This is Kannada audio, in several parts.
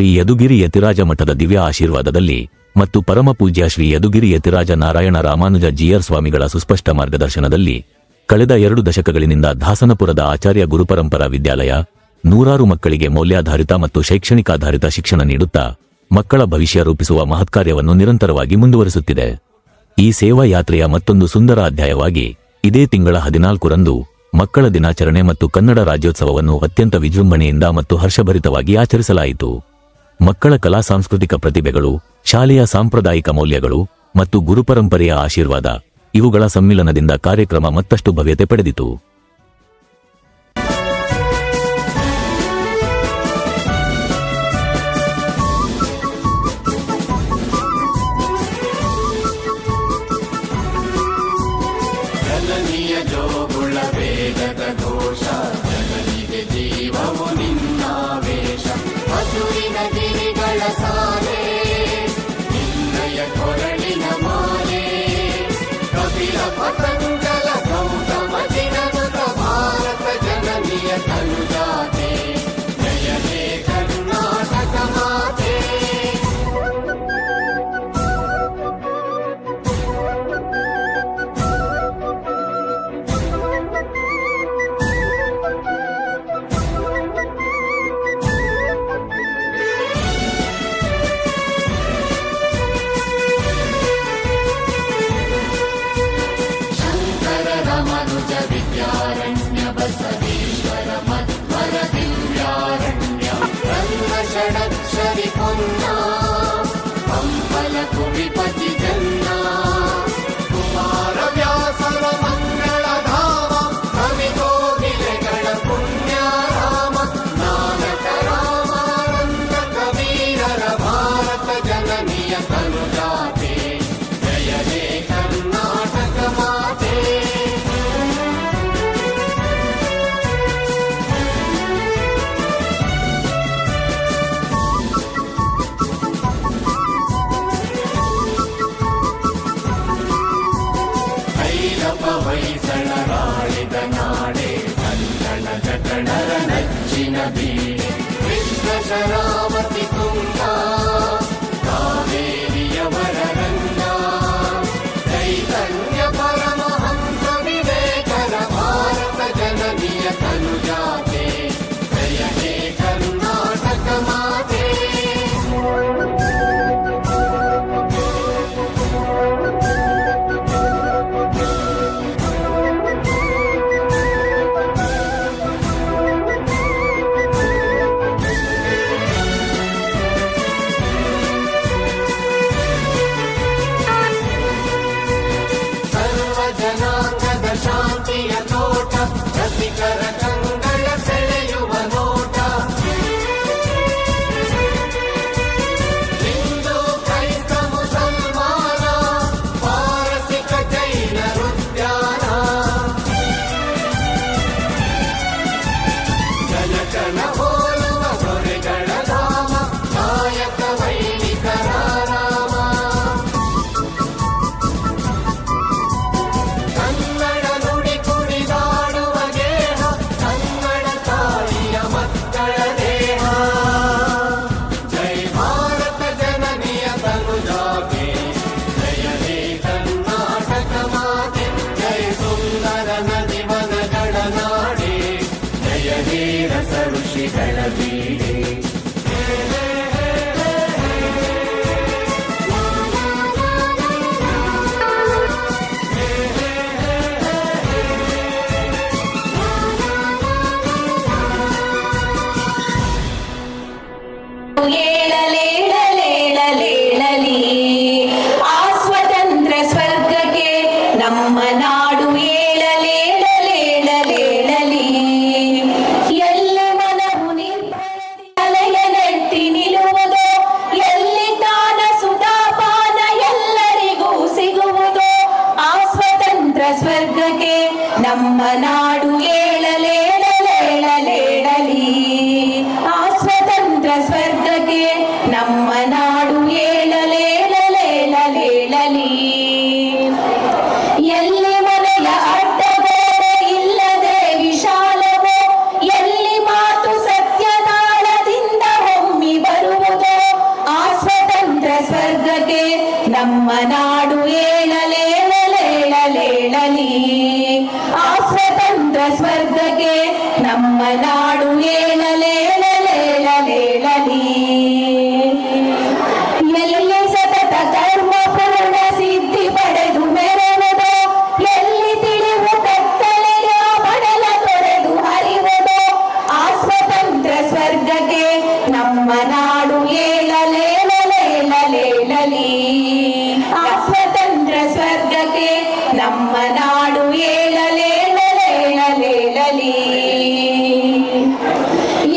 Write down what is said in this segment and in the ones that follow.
ಶ್ರೀ ಯದುಗಿರಿ ಯತಿರಾಜ ಮಠದ ದಿವ್ಯ ಆಶೀರ್ವಾದದಲ್ಲಿ ಮತ್ತು ಪರಮಪೂಜ್ಯ ಶ್ರೀ ಯದುಗಿರಿ ಯತಿರಾಜ ನಾರಾಯಣ ರಾಮಾನುಜ ಜಿಯರ್ ಸ್ವಾಮಿಗಳ ಸುಸ್ಪಷ್ಟ ಮಾರ್ಗದರ್ಶನದಲ್ಲಿ ಕಳೆದ 2 ದಶಕಗಳಿಂದ ದಾಸನಪುರದ ಆಚಾರ್ಯ ಗುರುಪರಂಪರಾ ವಿದ್ಯಾಲಯ ನೂರಾರು ಮಕ್ಕಳಿಗೆ ಮೌಲ್ಯಾಧಾರಿತ ಮತ್ತು ಶೈಕ್ಷಣಿಕಾಧಾರಿತ ಶಿಕ್ಷಣ ನೀಡುತ್ತಾ ಮಕ್ಕಳ ಭವಿಷ್ಯ ರೂಪಿಸುವ ಮಹತ್ಕಾರ್ಯವನ್ನು ನಿರಂತರವಾಗಿ ಮುಂದುವರಿಸುತ್ತಿದೆ. ಈ ಸೇವಾ ಯಾತ್ರೆಯ ಮತ್ತೊಂದು ಸುಂದರ ಅಧ್ಯಾಯವಾಗಿ ಇದೇ ತಿಂಗಳ 14ರಂದು ಮಕ್ಕಳ ದಿನಾಚರಣೆ ಮತ್ತು ಕನ್ನಡ ರಾಜ್ಯೋತ್ಸವವನ್ನು ಅತ್ಯಂತ ವಿಜೃಂಭಣೆಯಿಂದ ಮತ್ತು ಹರ್ಷಭರಿತವಾಗಿ ಆಚರಿಸಲಾಯಿತು. ಮಕ್ಕಳ ಕಲಾ ಸಾಂಸ್ಕೃತಿಕ ಪ್ರತಿಭೆಗಳು, ಶಾಲೆಯ ಸಾಂಪ್ರದಾಯಿಕ ಮೌಲ್ಯಗಳು ಮತ್ತು ಗುರುಪರಂಪರೆಯ ಆಶೀರ್ವಾದ ಇವುಗಳ ಸಮ್ಮಿಲನದಿಂದ ಕಾರ್ಯಕ್ರಮ ಮತ್ತಷ್ಟು ಭವ್ಯತೆ ಪಡೆದಿತು. ಶರಾವತಿ ತುಂಗಾ ಕಾವೇರಿಯವರ ರಂಗ ಚೈತನ್ಯ ಪರಮಹಂಸ ವಿವೇಕರ ಭಾರತ ಜನನಿಯ ತನುಜಾತೆ ಜಯ ಹೇ ಕರ್ನಾಟಕ ಮಾತೆ. ನಮ್ಮ ನಾಡು ಏಳಲೇಳಲೇಳಲೇಳಲಿ, ಆ ಸ್ವತಂತ್ರ ಸ್ವರ್ಗಕ್ಕೆ ನಮ್ಮ ನಾಡು ಏಳಲೇಳಲೇಳಲೇಳಲಿ. ಎಲ್ಲಿ ಮನೆಯ ಅಡ್ಡಗೋಡೆ ಇಲ್ಲದೆ ವಿಶಾಲವೋ, ಎಲ್ಲಿ ಮಾತು ಸತ್ಯನಾಳದಿಂದ ಹೊಮ್ಮಿ ಬರುವುದು, ನಾಡು ಏಳಲೇಳಲೇಳಲೇಳಲಿ ಆ ಸ್ವತಂತ್ರ ಸ್ವರ್ಗಕ್ಕೆ ನಮ್ಮ ನಾಡು ಏಳಲೇಳಲೇಳಲೇಳಲಿ ಎಲ್ಲಿ ಸತತ ಕರ್ಮ ಪೂರ್ಣ ಸಿದ್ಧಿ ಪಡೆದು ಮೆರೆಯುವುದು ಎಲ್ಲಿ ತಿಳಿವು ಕತ್ತಲೆಯ ಬಡಲ ತೊರೆದು ಹರಿಯುವುದು ಆ ಸ್ವತಂತ್ರ ಸ್ವರ್ಗಕ್ಕೆ ನಮ್ಮ ನಾಡು ಏಳಲೇಳಲೇಳಲೇಳಲಿ ಆ ಸ್ವತಂತ್ರ ಸ್ವರ್ಗಕ್ಕೆ ನಮ್ಮ ನಾಡು ಏಳಲೇಳಲೇಳಲೇಳಲಿ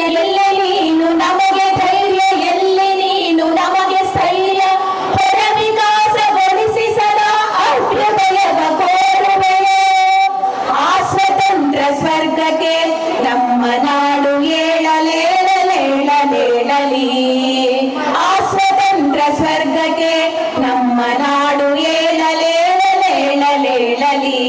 ಎಲ್ಲ ನೀನು ನಮಗೆ ಧೈರ್ಯ ಎಲ್ಲಿ ನೀನು ನಮಗೆ ಸ್ಥೈರ್ಯ ಹೊರ ವಿಕಾಸಗೊಳಿಸಿ ಸದಾ ಅಭ್ಯುದಯದ ಕೋರುವೆಯೋ ಆ ಸ್ವತಂತ್ರ ಸ್ವರ್ಗಕ್ಕೆ ನಮ್ಮ ನಾಡು ಏಳಲೇಳಲೇಳಲೇಳಲಿ ಆ ಸ್ವತಂತ್ರ ಸ್ವರ್ಗಕ್ಕೆ ನಮ್ಮ ನಾಡು ಏಳಲೇಳಲೇಳಲೇಳಲಿ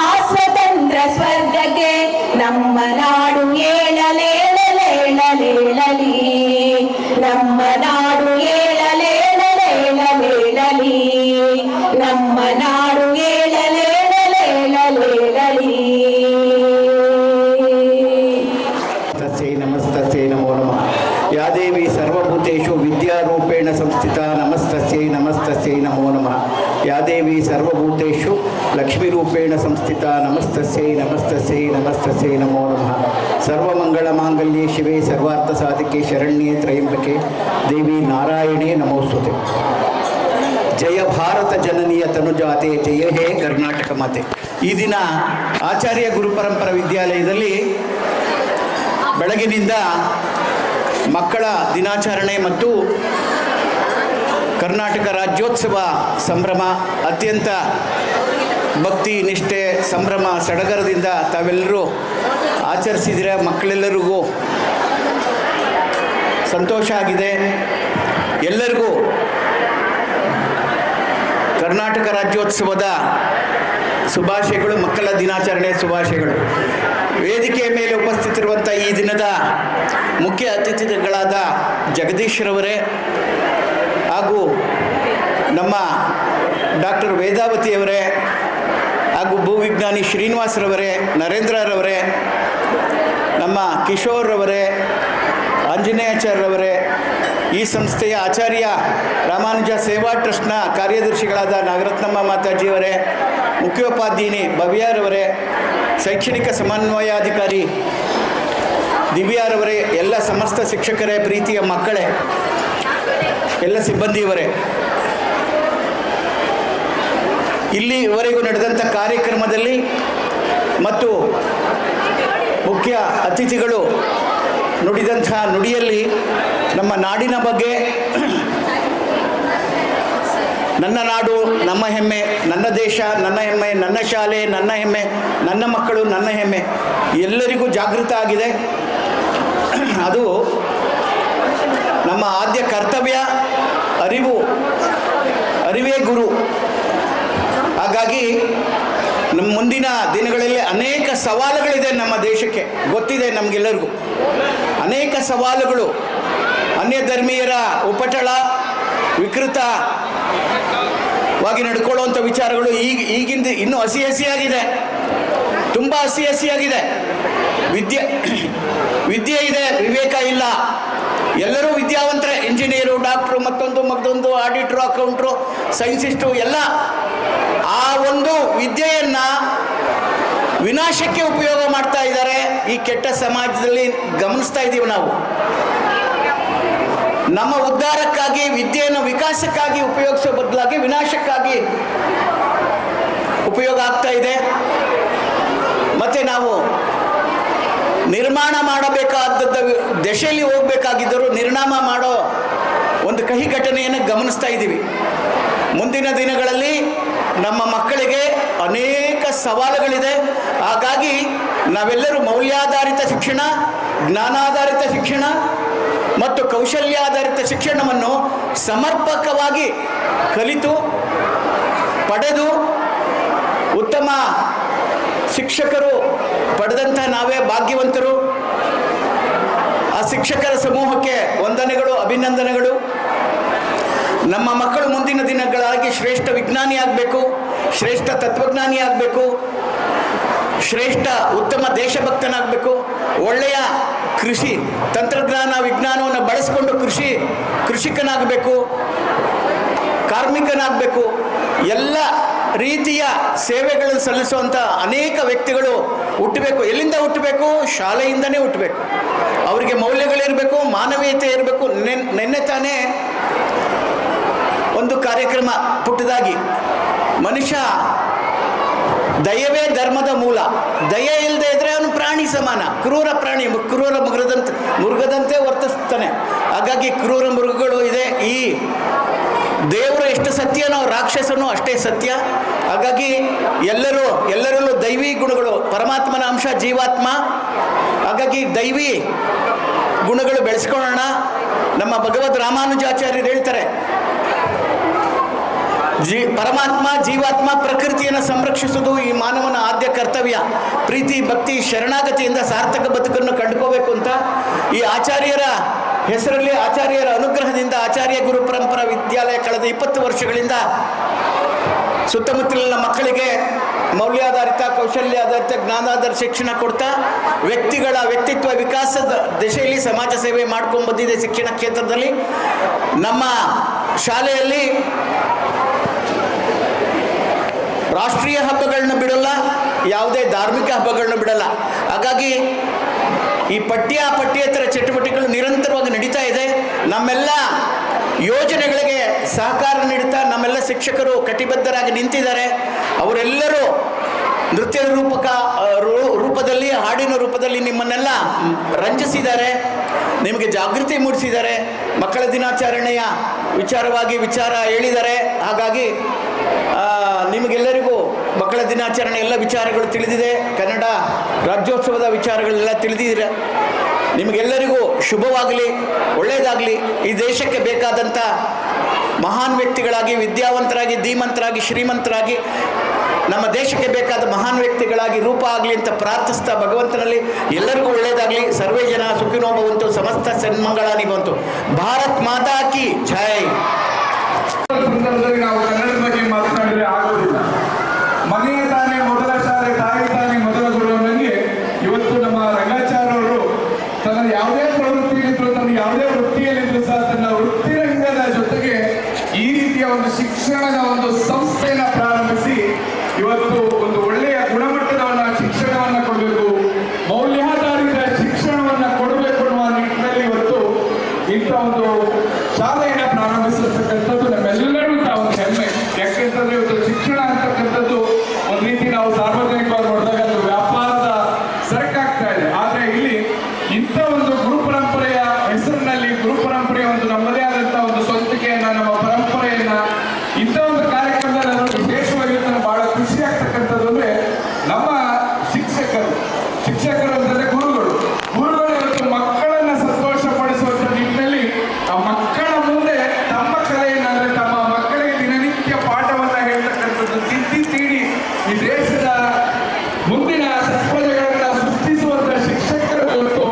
ಆ ಸ್ವತಂತ್ರ ಸ್ವರ್ಗಕ್ಕೆ ನಮ್ಮ ನಾಡು ಏಳಲೇಳಲೇಳಲೇಳಲಿ ನಮ್ಮ ನಾಡು ಏಳಲೇಳಲೇಳಲೇಳಲಿ ನಮ್ಮ ನಾಡು ಏಳಲೇಳಲೇಳಲೇಳಲಿ ತಸ್ಯೈ ನಮಸ್ತಸ್ಯೈ ನಮೋ ನಮಃ ಯಾ ದೇವಿ ಸರ್ವಭೂತೇಷು ವಿದ್ಯಾರೂಪೇಣ ಸಂಸ್ಥಿತಾ ನಮಸ್ತಸ್ಯೈ ನಮಸ್ತಸ್ಯೈ ನಮೋ ನಮಃ ಯಾ ದೇವಿ ಸರ್ವಭೂತೇಷು ಲಕ್ಷ್ಮೀರೂಪೇಣ ಸಂಸ್ಥಿತಾ ನಮಸ್ತಸ್ಯೈ ನಮಸ್ತಸ್ಯೈ ನಮಸ್ತಸ್ಯೈ ನಮೋ ನಮಃ ಸರ್ವಮಂಗಳಮಾಂಗಲ್ಯೆ ಶಿವೆ ಸರ್ವಾರ್ಥಸಾಧಿಕೆ ಶರಣ್ಯೆ ತ್ರಯಂಬಕೆ ದೇವಿ ನಾರಾಯಣೇ ನಮೋಸ್ತುತೆ. ಜಯ ಭಾರತ ಜನನಿಯ ತನುಜಾತೆ ಜಯ ಹೇ ಕರ್ನಾಟಕ ಮಾತೆ. ಈ ದಿನ ಆಚಾರ್ಯ ಗುರುಪರಂಪರ ವಿದ್ಯಾಲಯದಲ್ಲಿ ಬೆಳಗಿನಿಂದ ಮಕ್ಕಳ ದಿನಾಚರಣೆ ಮತ್ತು ಕರ್ನಾಟಕ ರಾಜ್ಯೋತ್ಸವ ಸಂಭ್ರಮ ಅತ್ಯಂತ ಭಕ್ತಿ ನಿಷ್ಠೆ ಸಂಭ್ರಮ ಸಡಗರದಿಂದ ತಾವೆಲ್ಲರೂ ಆಚರಿಸಿದರೆ ಮಕ್ಕಳೆಲ್ಲರಿಗೂ ಸಂತೋಷ ಆಗಿದೆ. ಎಲ್ಲರಿಗೂ ಕರ್ನಾಟಕ ರಾಜ್ಯೋತ್ಸವದ ಶುಭಾಶಯಗಳು, ಮಕ್ಕಳ ದಿನಾಚರಣೆ ಶುಭಾಶಯಗಳು. ವೇದಿಕೆಯ ಮೇಲೆ ಉಪಸ್ಥಿತರಿರುವಂಥ ಈ ದಿನದ ಮುಖ್ಯ ಅತಿಥಿಗಳಾದ ಜಗದೀಶ್ರವರೇ ಹಾಗೂ ನಮ್ಮ ಡಾಕ್ಟರ್ ವೇದಾವತಿಯವರೇ ಹಾಗೂ ಭೂವಿಜ್ಞಾನಿ ಶ್ರೀನಿವಾಸರವರೇ, ನರೇಂದ್ರರವರೇ, ನಮ್ಮ ಕಿಶೋರ್ರವರೇ, ಆಂಜನೇಯಾಚಾರ್ಯರವರೇ, ಈ ಸಂಸ್ಥೆಯ ಆಚಾರ್ಯ ರಾಮಾನುಜ ಸೇವಾ ಟ್ರಸ್ಟ್ನ ಕಾರ್ಯದರ್ಶಿಗಳಾದ ನಾಗರತ್ನಮ್ಮ ಮಾತಾಜಿಯವರೇ, ಮುಖ್ಯೋಪಾಧ್ಯಾಯಿನಿ ಭವ್ಯಾರವರೇ, ಶೈಕ್ಷಣಿಕ ಸಮನ್ವಯಾಧಿಕಾರಿ ದಿವ್ಯಾರವರೇ, ಎಲ್ಲ ಸಮಸ್ತ ಶಿಕ್ಷಕರೇ, ಪ್ರೀತಿಯ ಮಕ್ಕಳೇ, ಎಲ್ಲ ಸಿಬ್ಬಂದಿಯವರೇ, ಇಲ್ಲಿವರೆಗೂ ನಡೆದಂಥ ಕಾರ್ಯಕ್ರಮದಲ್ಲಿ ಮತ್ತು ಮುಖ್ಯ ಅತಿಥಿಗಳು ನುಡಿದಂಥ ನುಡಿಯಲ್ಲಿ ನಮ್ಮ ನಾಡಿನ ಬಗ್ಗೆ, ನನ್ನ ನಾಡು ನಮ್ಮ ಹೆಮ್ಮೆ, ನನ್ನ ದೇಶ ನನ್ನ ಹೆಮ್ಮೆ, ನನ್ನ ಶಾಲೆ ನನ್ನ ಹೆಮ್ಮೆ, ನನ್ನ ಮಕ್ಕಳು ನನ್ನ ಹೆಮ್ಮೆ, ಎಲ್ಲರಿಗೂ ಜಾಗೃತ ಆಗಿದೆ. ಅದು ನಮ್ಮ ಆದ್ಯ ಕರ್ತವ್ಯ. ಅರಿವೇ ಗುರು. ಹಾಗಾಗಿ ನಮ್ಮ ಮುಂದಿನ ದಿನಗಳಲ್ಲಿ ಅನೇಕ ಸವಾಲುಗಳಿದೆ. ನಮ್ಮ ದೇಶಕ್ಕೆ ಗೊತ್ತಿದೆ, ನಮಗೆಲ್ಲರಿಗೂ ಅನೇಕ ಸವಾಲುಗಳು. ಅನ್ಯ ಧರ್ಮೀಯರ ಉಪಟಳ, ವಿಕೃತವಾಗಿ ನಡ್ಕೊಳ್ಳುವಂಥ ವಿಚಾರಗಳು ಈಗಿಂದ ಇನ್ನೂ ಹಸಿಯಾಗಿದೆ, ತುಂಬ ಹಸಿಯಾಗಿದೆ. ವಿದ್ಯೆ ಇದೆ, ವಿವೇಕ ಇಲ್ಲ. ಎಲ್ಲರೂ ವಿದ್ಯಾವಂತರೇ, ಇಂಜಿನಿಯರು, ಡಾಕ್ಟ್ರು, ಮತ್ತೊಂದು ಆಡಿಟ್ರು, ಅಕೌಂಟ್ರು, ಸೈನ್ಸಿಸ್ಟು ಎಲ್ಲ. ಆ ಒಂದು ವಿದ್ಯೆಯನ್ನು ವಿನಾಶಕ್ಕೆ ಉಪಯೋಗ ಮಾಡ್ತಾ ಇದ್ದಾರೆ. ಈ ಕೆಟ್ಟ ಸಮಾಜದಲ್ಲಿ ಗಮನಿಸ್ತಾ ಇದ್ದೀವಿ ನಾವು. ನಮ್ಮ ಉದ್ಧಾರಕ್ಕಾಗಿ, ವಿದ್ಯೆಯನ್ನು ವಿಕಾಸಕ್ಕಾಗಿ ಉಪಯೋಗಿಸೋ ಬದಲಾಗಿ ವಿನಾಶಕ್ಕಾಗಿ ಉಪಯೋಗ ಆಗ್ತಾ ಇದೆ. ಮತ್ತು ನಾವು ನಿರ್ಮಾಣ ಮಾಡಬೇಕಾದದ್ದು ದಶೆಯಲ್ಲಿ ಹೋಗಬೇಕಾಗಿದ್ದರೂ ನಿರ್ನಾಮ ಮಾಡೋ ಒಂದು ಕಹಿ ಘಟನೆಯನ್ನು ಗಮನಿಸ್ತಾ ಇದ್ದೀವಿ. ಮುಂದಿನ ದಿನಗಳಲ್ಲಿ ನಮ್ಮ ಮಕ್ಕಳಿಗೆ ಅನೇಕ ಸವಾಲುಗಳಿದೆ. ಹಾಗಾಗಿ ನಾವೆಲ್ಲರೂ ಮೌಲ್ಯಾಧಾರಿತ ಶಿಕ್ಷಣ, ಜ್ಞಾನಾಧಾರಿತ ಶಿಕ್ಷಣ ಮತ್ತು ಕೌಶಲ್ಯಾಧಾರಿತ ಶಿಕ್ಷಣವನ್ನು ಸಮರ್ಪಕವಾಗಿ ಕಲಿತು ಪಡೆದು ಉತ್ತಮ ಶಿಕ್ಷಕರು ಪಡೆದಂಥ ನಾವೇ ಭಾಗ್ಯವಂತರು. ಆ ಶಿಕ್ಷಕರ ಸಮೂಹಕ್ಕೆ ವಂದನೆಗಳು, ಅಭಿನಂದನೆಗಳು. ನಮ್ಮ ಮಕ್ಕಳು ಮುಂದಿನ ದಿನಗಳಾಗಿ ಶ್ರೇಷ್ಠ ವಿಜ್ಞಾನಿ ಆಗಬೇಕು, ಶ್ರೇಷ್ಠ ತತ್ವಜ್ಞಾನಿ ಆಗಬೇಕು, ಶ್ರೇಷ್ಠ ಉತ್ತಮ ದೇಶಭಕ್ತನಾಗಬೇಕು, ಒಳ್ಳೆಯ ಕೃಷಿ ತಂತ್ರಜ್ಞಾನ ವಿಜ್ಞಾನವನ್ನು ಬಳಸಿಕೊಂಡು ಕೃಷಿಕನಾಗಬೇಕು, ಕಾರ್ಮಿಕನಾಗಬೇಕು. ಎಲ್ಲ ರೀತಿಯ ಸೇವೆಗಳನ್ನು ಸಲ್ಲಿಸುವಂಥ ಅನೇಕ ವ್ಯಕ್ತಿಗಳು ಹುಟ್ಟಬೇಕು. ಎಲ್ಲಿಂದ ಹುಟ್ಟಬೇಕು? ಶಾಲೆಯಿಂದನೇ ಹುಟ್ಟಬೇಕು. ಅವರಿಗೆ ಮೌಲ್ಯಗಳಿರಬೇಕು, ಮಾನವೀಯತೆ ಇರಬೇಕು. ನಿನ್ನೆ ತಾನೇ ಒಂದು ಕಾರ್ಯಕ್ರಮ ಪುಟ್ಟದಾಗಿ, ಮನುಷ್ಯ ದಯವೇ ಧರ್ಮದ ಮೂಲ, ದಯ ಇಲ್ಲದೆ ಇದ್ರೆ ಅವನು ಪ್ರಾಣಿ ಸಮಾನ, ಕ್ರೂರ ಪ್ರಾಣಿ, ಕ್ರೂರ ಮೃಗದಂತೆ ವರ್ತಿಸ್ತಾನೆ. ಹಾಗಾಗಿ ಕ್ರೂರ ಮೃಗಗಳು ಇದೆ. ಈ ದೇವರು ಎಷ್ಟು ಸತ್ಯನೋ ರಾಕ್ಷಸನೂ ಅಷ್ಟೇ ಸತ್ಯ. ಹಾಗಾಗಿ ಎಲ್ಲರಲ್ಲೂ ದೈವಿ ಗುಣಗಳು, ಪರಮಾತ್ಮನ ಅಂಶ ಜೀವಾತ್ಮ. ಹಾಗಾಗಿ ದೈವಿ ಗುಣಗಳು ಬೆಳೆಸ್ಕೊಳ್ಳೋಣ. ನಮ್ಮ ಭಗವದ್ ರಾಮಾನುಜಾಚಾರ್ಯರು ಹೇಳ್ತಾರೆ, ಪರಮಾತ್ಮ ಜೀವಾತ್ಮ ಪ್ರಕೃತಿಯನ್ನು ಸಂರಕ್ಷಿಸುವುದು ಈ ಮಾನವನ ಆದ್ಯ ಕರ್ತವ್ಯ. ಪ್ರೀತಿ ಭಕ್ತಿ ಶರಣಾಗತಿಯಿಂದ ಸಾರ್ಥಕ ಬದುಕನ್ನು ಕಂಡುಕೋಬೇಕು ಅಂತ ಈ ಆಚಾರ್ಯರ ಹೆಸರಲ್ಲಿ, ಆಚಾರ್ಯರ ಅನುಗ್ರಹದಿಂದ ಆಚಾರ್ಯ ಗುರು ಪರಂಪರಾ ವಿದ್ಯಾಲಯ ಕಳೆದ 20 ವರ್ಷಗಳಿಂದ ಸುತ್ತಮುತ್ತಲಿನ ಮಕ್ಕಳಿಗೆ ಮೌಲ್ಯಾಧಾರಿತ, ಕೌಶಲ್ಯಾಧಾರಿತ, ಜ್ಞಾನಾಧಾರಿತ ಶಿಕ್ಷಣ ಕೊಡ್ತಾ ವ್ಯಕ್ತಿಗಳ ವ್ಯಕ್ತಿತ್ವ ವಿಕಾಸದ ದಿಶೆಯಲ್ಲಿ ಸಮಾಜ ಸೇವೆ ಮಾಡ್ಕೊಂಡು ಬಂದಿದೆ. ಶಿಕ್ಷಣ ಕ್ಷೇತ್ರದಲ್ಲಿ ನಮ್ಮ ಶಾಲೆಯಲ್ಲಿ ರಾಷ್ಟ್ರೀಯ ಹಬ್ಬಗಳನ್ನ ಬಿಡಲ್ಲ, ಯಾವುದೇ ಧಾರ್ಮಿಕ ಹಬ್ಬಗಳನ್ನ ಬಿಡಲ್ಲ. ಹಾಗಾಗಿ ಈ ಪಠ್ಯೇತರ ಚಟುವಟಿಕೆಗಳು ನಿರಂತರವಾಗಿ ನಡೀತಾ ಇದೆ. ನಮ್ಮೆಲ್ಲ ಯೋಜನೆಗಳಿಗೆ ಸಹಕಾರ ನೀಡುತ್ತಾ ನಮ್ಮೆಲ್ಲ ಶಿಕ್ಷಕರು ಕಟಿಬದ್ಧರಾಗಿ ನಿಂತಿದ್ದಾರೆ. ಅವರೆಲ್ಲರೂ ನೃತ್ಯದ ರೂಪದಲ್ಲಿ, ಹಾಡಿನ ರೂಪದಲ್ಲಿ ನಿಮ್ಮನ್ನೆಲ್ಲ ರಂಜಿಸಿದ್ದಾರೆ, ನಿಮಗೆ ಜಾಗೃತಿ ಮೂಡಿಸಿದ್ದಾರೆ, ಮಕ್ಕಳ ದಿನಾಚರಣೆಯ ವಿಚಾರವಾಗಿ ವಿಚಾರ ಹೇಳಿದ್ದಾರೆ. ಹಾಗಾಗಿ ನಿಮಗೆಲ್ಲರಿಗೂ ಮಕ್ಕಳ ದಿನಾಚರಣೆ ಎಲ್ಲ ವಿಚಾರಗಳು ತಿಳಿದಿದೆ, ಕನ್ನಡ ರಾಜ್ಯೋತ್ಸವದ ವಿಚಾರಗಳೆಲ್ಲ ತಿಳಿದಿದ್ದೀರ. ನಿಮಗೆಲ್ಲರಿಗೂ ಶುಭವಾಗಲಿ, ಒಳ್ಳೆಯದಾಗಲಿ. ಈ ದೇಶಕ್ಕೆ ಬೇಕಾದಂಥ ಮಹಾನ್ ವ್ಯಕ್ತಿಗಳಾಗಿ, ವಿದ್ಯಾವಂತರಾಗಿ, ಧೀಮಂತರಾಗಿ, ಶ್ರೀಮಂತರಾಗಿ, ನಮ್ಮ ದೇಶಕ್ಕೆ ಬೇಕಾದ ಮಹಾನ್ ವ್ಯಕ್ತಿಗಳಾಗಿ ರೂಪ ಆಗಲಿ ಅಂತ ಪ್ರಾರ್ಥಿಸ್ತಾ ಭಗವಂತನಲ್ಲಿ ಎಲ್ಲರಿಗೂ ಒಳ್ಳೆಯದಾಗಲಿ. ಸರ್ವೇ ಜನ ಸುಖಿನೋ ಭವಂತು, ಸಮಸ್ತ ಸನ್ಮಂಗಳಾನಿ ಬಂತು. ಭಾರತ್ ಮಾತಾ ಕಿ ಜೈ. ಸಂದರ್ಭದಲ್ಲಿ ನಾವು ಕನ್ನಡದ ಬಗ್ಗೆ ಮಾತನಾಡಿದ್ರೆ ಆಗೋದಿಲ್ಲ. ಮನೆಯ ತಾನೇ ಮೊದಲ ಶಾಲೆ, ತಾಯಿ ತಾನೇ ಮೊದಲ ಗುರು ಅನ್ನಂಗೆ ಇವತ್ತು ನಮ್ಮ ರಂಗಾಚಾರ್ಯವರು ತನ್ನ ಯಾವುದೇ ಪ್ರವೃತ್ತಿಯಲ್ಲಿದ್ರು, ತನ್ನ ಯಾವುದೇ ವೃತ್ತಿಯಲ್ಲಿದ್ರು ಸಹ ತನ್ನ ವೃತ್ತಿರಂಗದ ಜೊತೆಗೆ ಈ ರೀತಿಯ ಒಂದು ಶಿಕ್ಷಣದ ಒಂದು ಸಂಸ್ಥೆಯನ್ನು ಪ್ರಾರಂಭಿಸಿ ಇವತ್ತು ಒಂದು ಒಳ್ಳೆಯ ಗುಣಮಟ್ಟದ ಶಿಕ್ಷಣವನ್ನು ಕೊಡಬೇಕು, ಮೌಲ್ಯಾಧಾರಿತ ಶಿಕ್ಷಣವನ್ನು ಕೊಡಬೇಕು ಅನ್ನುವ ನಿಟ್ಟಿನಲ್ಲಿ ಇವತ್ತು ಇಂಥ ಒಂದು ಶಾಲೆಯನ್ನು ಪ್ರಾರಂಭಿಸಿರ್ತಕ್ಕಂಥದ್ದು ನಮ್ಮೆಲ್ಲರೂ ಸಹ ಒಂದು ಹೆಮ್ಮೆ. ಯಾಕೆಂತಂದ್ರೆ ಇವತ್ತು ಶಿಕ್ಷಣ ಅಂತಕ್ಕಂಥದ್ದು ಒಂದು ರೀತಿ ನಾವು ಸಾರ್ವಜನಿಕವಾಗಿ ನೋಡಿದಾಗ ಅದು ವ್ಯಾಪಾರದ ಸರಕಾಗ್ತಾ ಇದೆ. ಆದರೆ ಇಲ್ಲಿ ಇಂಥ ಒಂದು ಗುರು ಪರಂಪರೆಯ ಹೆಸರಿನಲ್ಲಿ, ಗುರು ಪರಂಪರೆಯ ಒಂದು ನಮ್ಮದೇ ಆದಂತಹ ಒಂದು ಸ್ವಂತಿಕೆಯನ್ನ, ನಮ್ಮ ಪರಂಪರೆಯನ್ನ ಇಂಥ ಒಂದು ಕಾರ್ಯಕ್ರಮದಲ್ಲಿ ನಾನು ವಿಶೇಷವಾಗಿ ನನಗೆ ಬಹಳ ಖುಷಿ ಆಗ್ತಕ್ಕಂಥದ್ದು ಅಂದ್ರೆ ನಮ್ಮ ಶಿಕ್ಷಕರು ಅಂತಂದ್ರೆ ಗುರುಗಳು ಇವತ್ತು ಮಕ್ಕಳನ್ನ ಸಂತೋಷ ಪಡಿಸುವಂತ ನಿಟ್ಟಿನಲ್ಲಿ ಆ ಮಕ್ಕಳ ಮುಂದೆ ತಮ್ಮ ಕಲೆಯನ್ನ, ಅಂದ್ರೆ ತಮ್ಮ ಮಕ್ಕಳಿಗೆ ದಿನನಿತ್ಯ ಪಾಠವನ್ನ ಹೇಳ್ತಕ್ಕಂಥದ್ದು, ತಿದ್ದಿ ತೀಡಿ ಈ ದೇಶದ ಮುಂದಿನ ಸತ್ಪ್ರಜೆಗಳನ್ನ ಸೃಷ್ಟಿಸುವಂತ ಶಿಕ್ಷಕರು ಇವತ್ತು